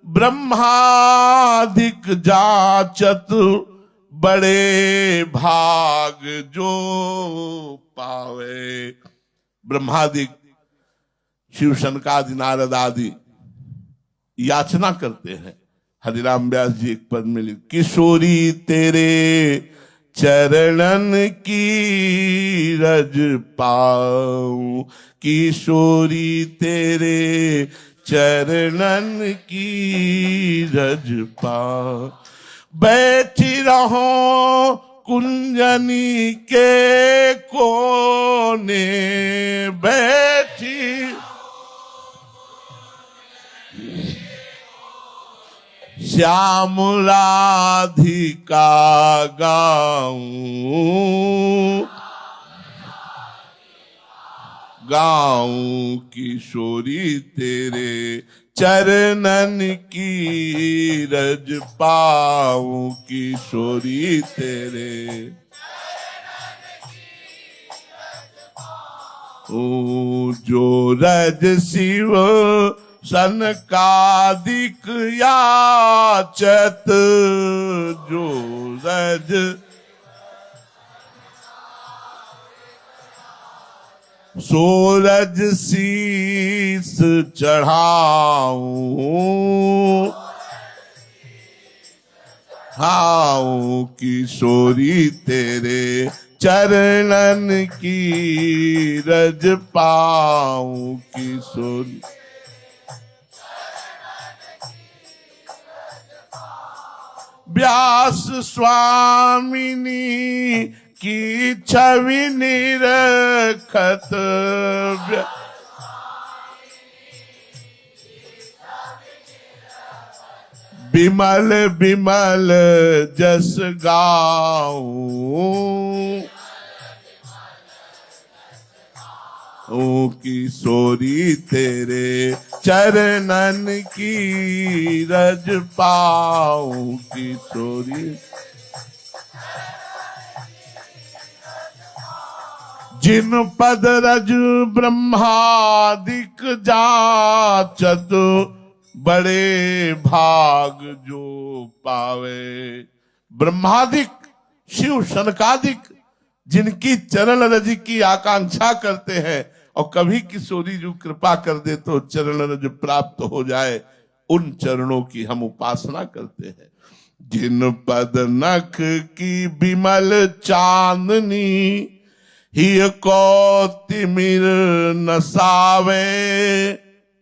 ब्रह्मादिक जाचत बड़े भाग जो पावे। ब्रह्मादिक शिव शनकादि नारद आदि याचना करते हैं। हरिराम व्यास जी एक पद में लिख किशोरी तेरे चरणन की रज पाऊं, किशोरी तेरे चरणन की रज पाऊं। बैठी रहो कुंजनी के कोने बैठी श्याम राधिका गाऊं, गाऊं किशोरी तेरे चरणन की रज पाऊं, किशोरी तेरे ओ जो रज शिव सनकादिक याचत, जो रज सूरज शीस चढ़ाऊं, हाऊं किशोरी तेरे चरणन की रज पाऊं, किशोरी व्यास स्वामिनी की छवि निरखत, बिमल बिमल जस गाऊं, ओ किशोरी तेरे चरणन की रज पाऊं, किशोरी जिन पद रज ब्रह्मादिक जाचत बड़े भाग जो पावे। ब्रह्मादिक शिव शनकादिक जिनकी चरण रज की आकांक्षा करते हैं और कभी किशोरी जो कृपा कर दे तो चरण रज प्राप्त हो जाए, उन चरणों की हम उपासना करते हैं। जिन पद नख की बिमल चांदनी ही को तिमिर नसावे।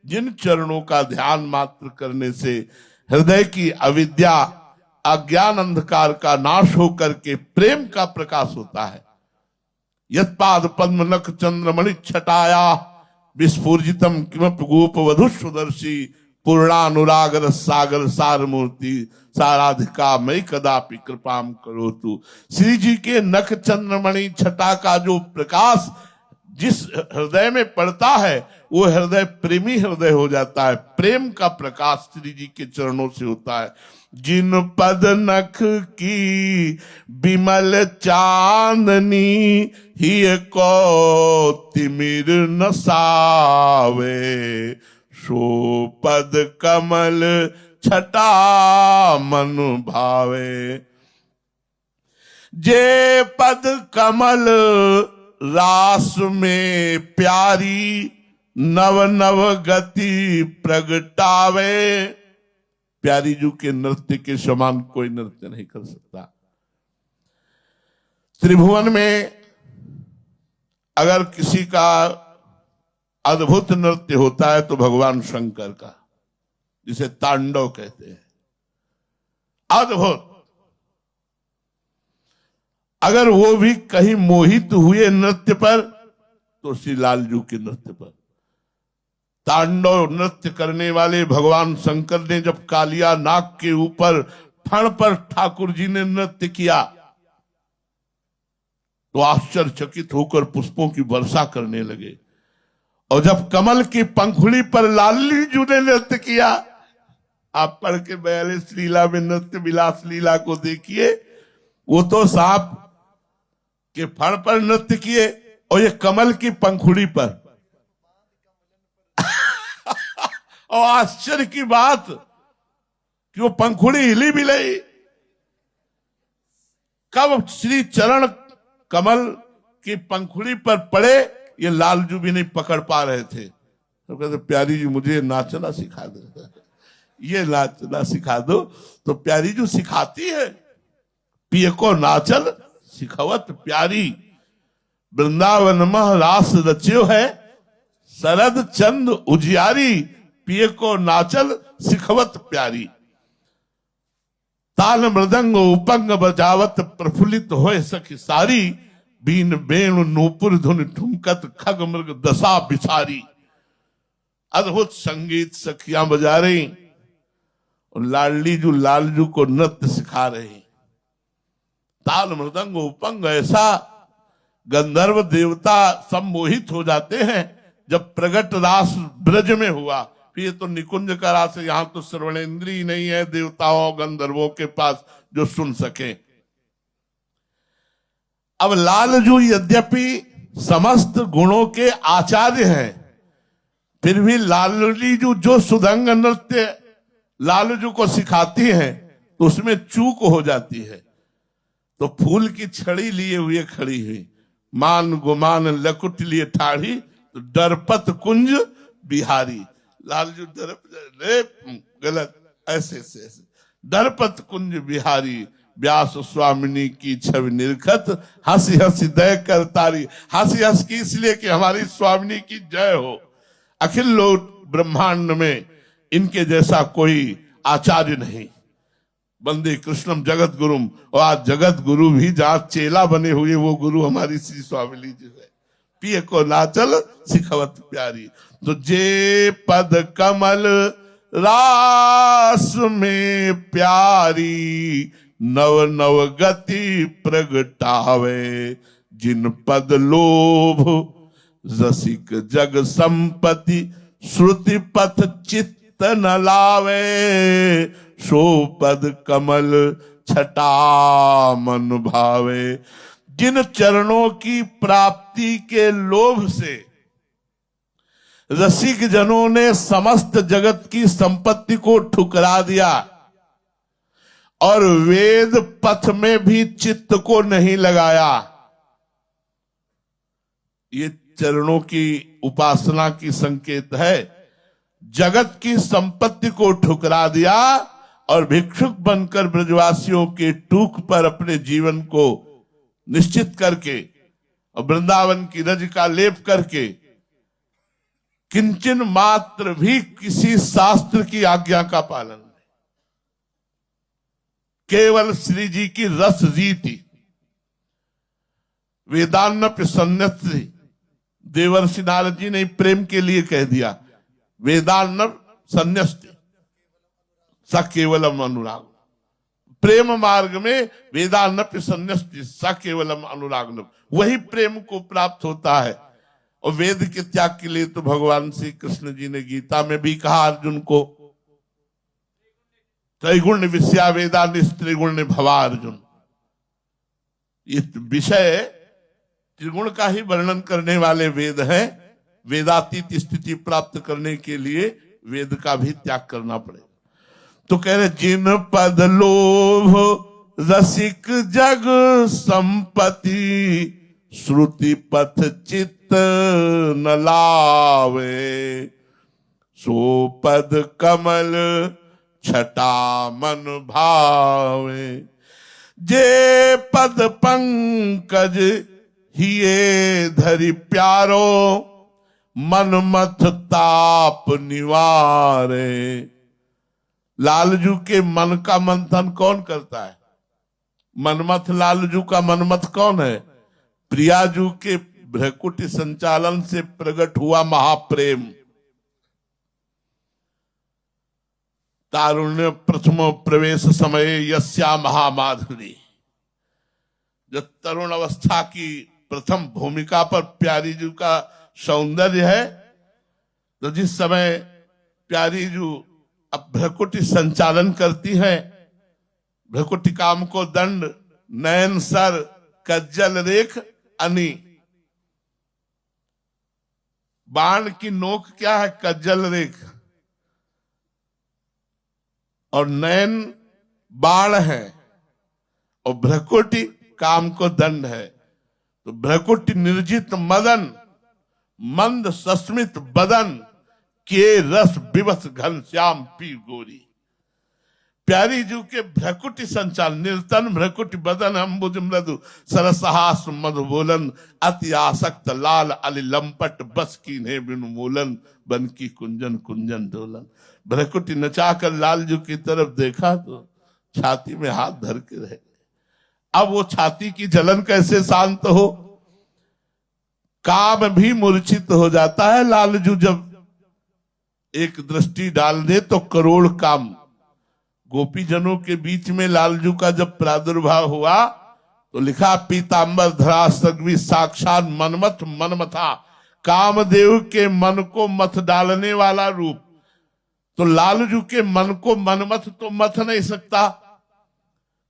जिन चरणों का ध्यान मात्र करने से हृदय की अविद्या अज्ञान अंधकार का नाश होकर के प्रेम का प्रकाश होता है। यत्पाद पद्म नख चंद्रमणि छटाया विस्फूर्जितम किमपि गोप वधु सुदर्शी पूर्णानुराग सागर सार मूर्ति साराधिका मई कदापि कृपाम करो तू। श्री जी के नख चंद्रमणि छटा का जो प्रकाश जिस हृदय में पड़ता है वो हृदय प्रेमी हृदय हो जाता है। प्रेम का प्रकाश श्री जी के चरणों से होता है। जिन पद नख की बिमल चांदनी ही को तिमिर नसावे, सो पद कमल छटा मन भावे। जे पद कमल रास में प्यारी नव नव गति प्रगटावे। प्यारी जू के नृत्य के समान कोई नृत्य नहीं कर सकता। त्रिभुवन में अगर किसी का अद्भुत नृत्य होता है तो भगवान शंकर का, जिसे तांडव कहते हैं, अद्भुत। अगर वो भी कहीं मोहित हुए नृत्य पर तो श्री लालजू के नृत्य पर। तांडव नृत्य करने वाले भगवान शंकर ने जब कालिया नाग के ऊपर फण पर ठाकुर जी ने नृत्य किया तो आश्चर्यचकित होकर पुष्पों की वर्षा करने लगे। और जब कमल की पंखुड़ी पर लालजू ने नृत्य किया, आप पढ़ के 42 लीला में नृत्य विलास लीला को देखिए, वो तो सांप के फण पर नृत्य किए और ये कमल की पंखुड़ी पर। और आश्चर्य की बात कि वो पंखुड़ी हिली भी नहीं। कब श्री चरण कमल की पंखुड़ी पर पड़े ये लालजू भी नहीं पकड़ पा रहे थे। तो कहते प्यारी जी मुझे नाचना सिखा दो, ये नाचना सिखा दो। तो प्यारी जी सिखाती है, पिय को नाचल सिखवत प्यारी। वृंदावन मह रास रच्यो है, शरद चंद उजियारी। पिय को नाचल सिखवत प्यारी। ताल मृदंग उपंग बजावत प्रफुल्लित होए सखी सारी। बीन बेणु नूपुर धुन ठुमकत खग मृग दशा बिसारी। अद्भुत संगीत सखियां बजा रही और लालजू को नृत्य सिखा रही। ताल मृदंग उपंग, ऐसा गंधर्व देवता सम्मोहित हो जाते हैं जब प्रगट रास ब्रज में हुआ। फिर ये तो निकुंज का रास है, यहां तो श्रवणेंद्रिय नहीं है देवताओं गंधर्वों के पास जो सुन सके। अब लालजू यद्यपि समस्त गुणों के आचार्य हैं, फिर भी लालजू जो सुदंग नृत्य लालजू को सिखाती हैं तो उसमें चूक हो जाती है। तो फूल की छड़ी लिए हुए खड़ी हुई, मान गुमान लकुट लिए ठाड़ी, तो डरपत कुंज बिहारी। लालजू गलत, ऐसे डरपत कुंज बिहारी। व्यास स्वामिनी की छवि निरखत, हंसी हंसी दय कर तारी। हंसी हंस की इसलिए कि हमारी स्वामिनी की जय हो। अखिल लोक ब्रह्मांड में इनके जैसा कोई आचार्य नहीं। वंदे कृष्णम जगत गुरुम। और आज जगत गुरु भी जहां चेला बने हुए वो गुरु हमारी श्री स्वामिनी जी है। पिय को नाचल सिखवत प्यारी। तो जे पद कमल रास में प्यारी, नव नव गति प्रगटावे। जिन पद लोभ रसिक जग संपत्ति, श्रुति पथ चित्त न लावे। सो पद कमल छटा मन भावे। जिन चरणों की प्राप्ति के लोभ से रसिक जनों ने समस्त जगत की संपत्ति को ठुकरा दिया और वेद पथ में भी चित्त को नहीं लगाया, ये चरणों की उपासना की संकेत है। जगत की संपत्ति को ठुकरा दिया और भिक्षुक बनकर ब्रजवासियों के टूक पर अपने जीवन को निश्चित करके और वृंदावन की रज का लेप करके किंचन मात्र भी किसी शास्त्र की आज्ञा का पालन नहीं, केवल श्री जी की रस रीति। वेदान्नप्य सन्न्यस्ति, देवर्षि नारद जी ने प्रेम के लिए कह दिया। वेदान्नप सन्न्यस्ति स केवलम अनुराग। प्रेम मार्ग में वेदान्नप्य सन्न्यस्ति स केवलम अनुराग, वही प्रेम को प्राप्त होता है। और वेद के त्याग के लिए तो भगवान श्री कृष्ण जी ने गीता में भी कहा अर्जुन को, त्रैगुण्य विषया वेदा निस्त्रिगुण्य भवा अर्जुन। ये विषय त्रिगुण का ही वर्णन करने वाले वेद हैं। वेदातीत स्थिति प्राप्त करने के लिए वेद का भी त्याग करना पड़ेगा। तो कह रहे जिन पद लोभ रसिक जग संपत्ति, श्रुति पथ चित्त न लावे, सो पद कमल छटा मन भावे। जे पद पंकज हिये धरि प्यारो, मन मथ ताप निवारे। लालजू के मन का मंथन कौन करता है? मनमथ लालजू का मनमथ कौन है? प्रियाजू के भ्रकुटी संचालन से प्रकट हुआ महाप्रेम। तारुण्य प्रथम प्रवेश समय यस्या महामाधुरी। जो तरुण अवस्था की प्रथम भूमिका पर प्यारी जू का सौंदर्य है, तो जिस समय प्यारी जू अब भ्रकुटी संचालन करती है, भ्रकुटी काम को दंड, नयन सर कज्जल रेख अनि। बाण की नोक क्या है? कज्जल रेख। और नयन बाण है, और भ्रकुटी काम को दंड है। तो भ्रकुटी निर्जित मदन, मंद सस्मित बदन, के रस विवश घनश्याम पी गोरी। प्यारी जू के भ्रकुटी संचाल, निर्तन भ्रकुटी बदन, अम्बुज मृदु सरसहास मधु बोलन, अति आसक्त लाल अली लंपट बस की ने बिनु मूलन, बन की कुंजन कुंजन डोलन। भ्रकुटी नचाकर लालजू की तरफ देखा तो छाती में हाथ धर के रह। अब वो छाती की जलन कैसे शांत हो? काम भी मूर्छित हो जाता है लालजू जब एक दृष्टि डाल दे तो करोड़ काम। गोपीजनों के बीच में लालजू का जब प्रादुर्भाव हुआ तो लिखा, पीतांबर धरा सगवी साक्षात मनमथ मनमथा। कामदेव के मन को मथ डालने वाला रूप। तो लालजू के मन को मनमथ तो मथ नहीं सकता,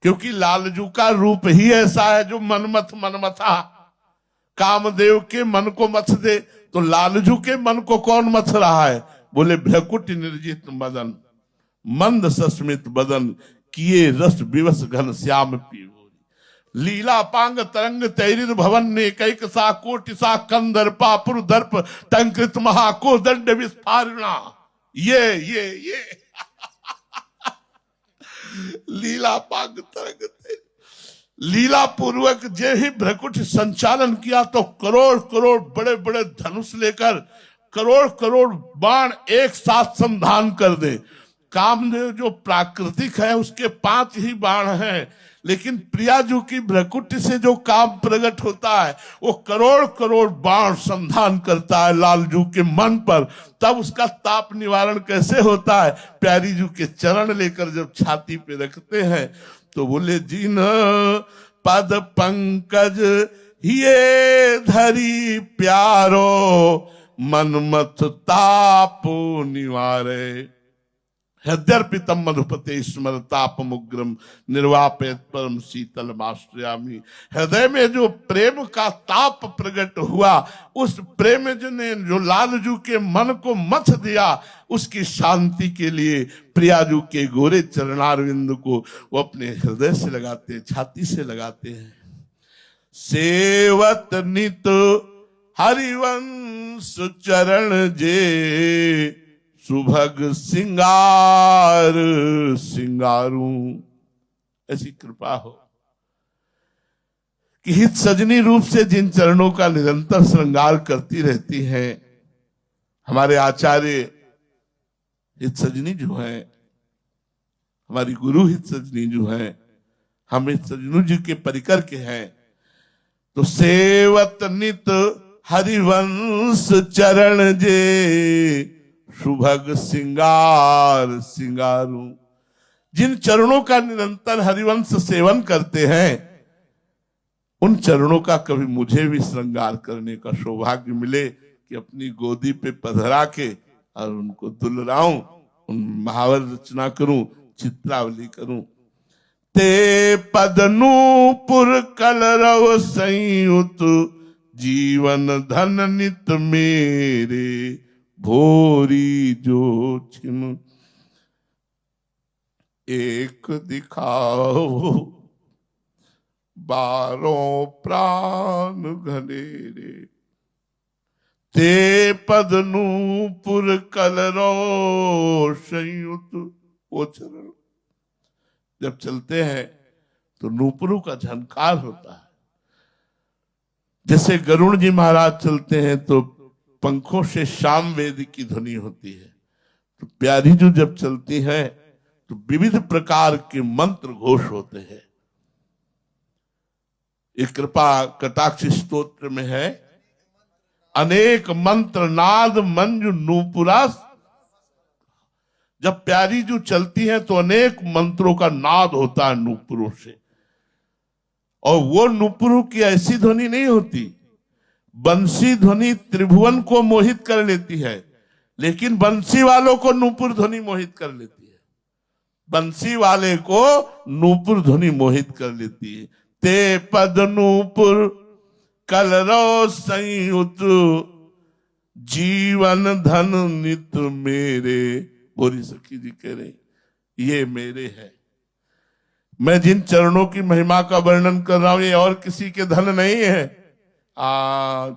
क्योंकि लालजू का रूप ही ऐसा है जो मनमथ मनमथा। कामदेव के मन को मथ दे तो लालजू के मन को कौन मथ रहा है? बोले भ्रकुटी निर्जित मदन, मंद सस्मित बदन, किए रस विवश घन श्याम पी गोरी। लीला पांग तरंग तैरित भवन ने कैक सा कोटि सा कंदर पापुर दर्प टंकृत महाको दंड विस्फारणा। ये लीला पांग तरंग लीला पूर्वक जे ही भ्रकुट संचालन किया तो करोड़ करोड़ बड़े बड़े धनुष लेकर करोड़ करोड़ बाण एक साथ संधान कर दे। कामदेव जो प्राकृतिक है उसके 5 ही बाण हैं, लेकिन प्रियाजू की भ्रकुटी से जो काम प्रकट होता है वो करोड़ करोड़ बाण संधान करता है लालजू के मन पर। तब उसका ताप निवारण कैसे होता है? प्यारी जू के चरण लेकर जब छाती पे रखते हैं तो बोले, जिन पद पंकज हिये धरी प्यारो, मनमथ तापो निवारे। हृदयर्पितम मधुपते स्मरतापमुग्रम निर्वापेत परम शीतल माश्रयामी। हृदय में जो प्रेम का ताप प्रकट हुआ, उस प्रेम ने जो लालजू के मन को मथ दिया, उसकी शांति के लिए प्रियाजू के गोरे चरणारविंद को वो अपने हृदय से लगाते हैं, छाती से लगाते हैं। सेवत नित हरिवंश चरण जे, सुभग सिंगार सिंगारू। ऐसी कृपा हो कि हित सजनी रूप से जिन चरणों का निरंतर श्रृंगार करती रहती हैं हमारे आचार्य हित सजनी जो है, हमारी गुरु हित सजनी जो है, हम हित सजनू जी के परिकर के हैं। तो सेवत नित हरिवंश चरण जे, सुभग सिंगार सिंगारू। जिन चरणों का निरंतर हरिवंश सेवन करते हैं, उन चरणों का कभी मुझे भी श्रृंगार करने का सौभाग्य मिले कि अपनी गोदी पे पधरा के और उनको दुलराऊं, उन महावर रचना करूं, चित्रावली करूं। ते पदनूपुर कलरव संयुत, जीवन धन नित मेरे, भोरी जो छिन एक दिखाओ, बारों प्राण घनेरे, ते पद नूपुर कलरो संयुत। वो चरण जब चलते हैं तो नूपुरों का झनकार होता है। जैसे गरुड़ जी महाराज चलते हैं तो पंखों से शाम वेद की ध्वनि होती है, तो प्यारी जी जब चलती है तो विविध प्रकार के मंत्र घोष होते हैं। एक कृपा कटाक्ष स्तोत्र में है, अनेक मंत्र नाद मंजु नूपुरा। जब प्यारी जो चलती है तो अनेक मंत्रों का नाद होता है नूपुरों से, और वो नूपुरों की ऐसी ध्वनि नहीं होती। बंसी ध्वनि त्रिभुवन को मोहित कर लेती है, लेकिन बंसी वालों को नूपुर ध्वनि मोहित कर लेती है। बंसी वाले को नूपुर ध्वनि मोहित कर लेती है। ते पद नूपुर कलरो संयुत, जीवन धन नित मेरे। बोरी सखी जी कह रहे ये मेरे है। मैं जिन चरणों की महिमा का वर्णन कर रहा हूं ये और किसी के धन नहीं है।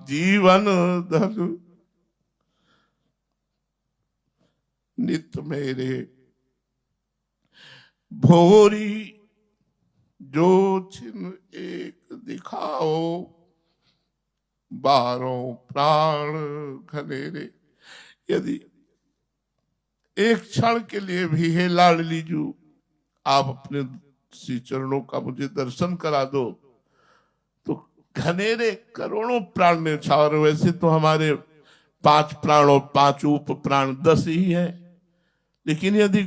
जीवन धन नित मेरे। भोरी जो छिन एक दिखाओ, बारों प्राण घनेरे। यदि एक क्षण के लिए भी हे लाडली जू आप अपने श्री चरणों का मुझे दर्शन करा दो तो घनेरे करोड़ों प्राण न्यौछावर। वैसे तो हमारे 5 प्राण और 5 उप प्राण 10 ही है, लेकिन यदि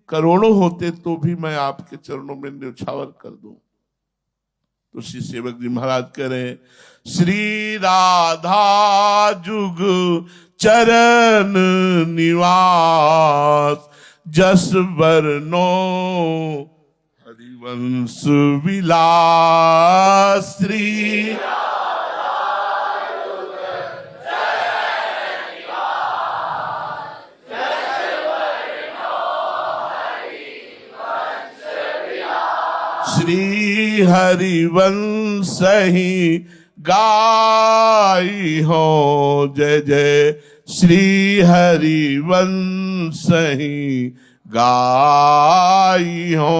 करोड़ों होते तो भी मैं आपके चरणों में न्यौछावर कर दूं। तो श्री सेवक जी महाराज कह रहे हैं, श्री राधा जुग चरण निवास, जस बरनो हरिवंश विलास। श्री श्री हरिवंश ही गाई हो, जय जय श्री हरिवंश ही गाई हो।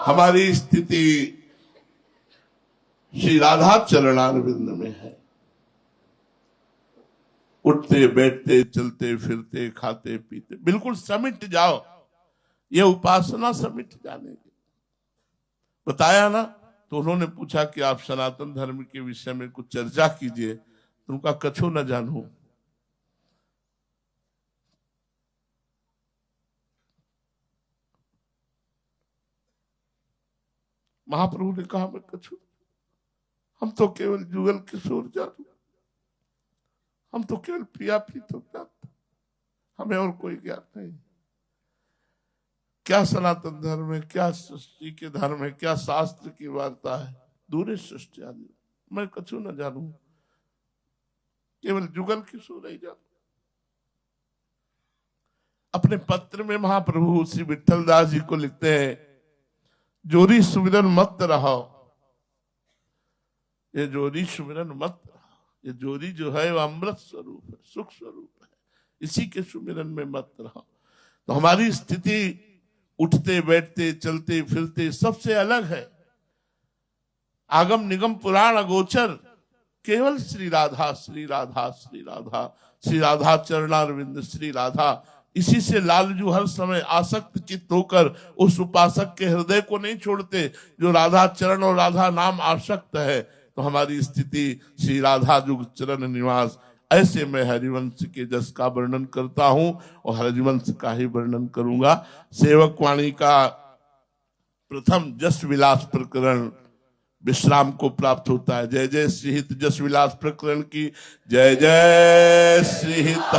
हमारी स्थिति श्री राधा चरणारविंद में है। उठते बैठते चलते फिरते खाते पीते बिल्कुल समिट जाओ। ये उपासना समिट जाने की बताया ना। तो उन्होंने पूछा कि आप सनातन धर्म के विषय में कुछ चर्चा कीजिए। तो उनका कछु न जानू। महाप्रभु ने कहा मैं कछु, हम तो केवल जुगल किशोर जानू, हम तो केवल प्रिया प्रीतम जानते, हमें और कोई ज्ञान नहीं। क्या सनातन धर्म है, क्या सृष्टि के धर्म है, क्या शास्त्र की वार्ता है, दूरे सृष्टि आदि मैं कछु न जानू, केवल जुगल किशोर ही जानू। अपने पत्र में महाप्रभु श्री विठल दास जी को लिखते हैं, जोरी सुमिरन मत रहो। ये जोरी सुमिरन मत रहो। ये जोरी जो है वो अमृत स्वरूप है, सुख स्वरूप है, इसी के सुमिरन में मत रहो। तो हमारी स्थिति उठते बैठते चलते फिरते सबसे अलग है। आगम निगम पुराण अगोचर केवल श्री राधा श्री राधा श्री राधा, श्री राधा चरणारविंद श्री राधा। इसी से लालजू हर समय आसक्त चित्त होकर उस उपासक के हृदय को नहीं छोड़ते जो राधा चरण और राधा नाम आसक्त है। तो हमारी स्थिति श्री राधा जुग चरण निवास। ऐसे मैं हरिवंश के जस का वर्णन करता हूं और हरिवंश का ही वर्णन करूंगा। सेवक वाणी का प्रथम जस विलास प्रकरण विश्राम को प्राप्त होता है। जय जय श्रीहित जस विलास प्रकरण की जय जय श्रीहित।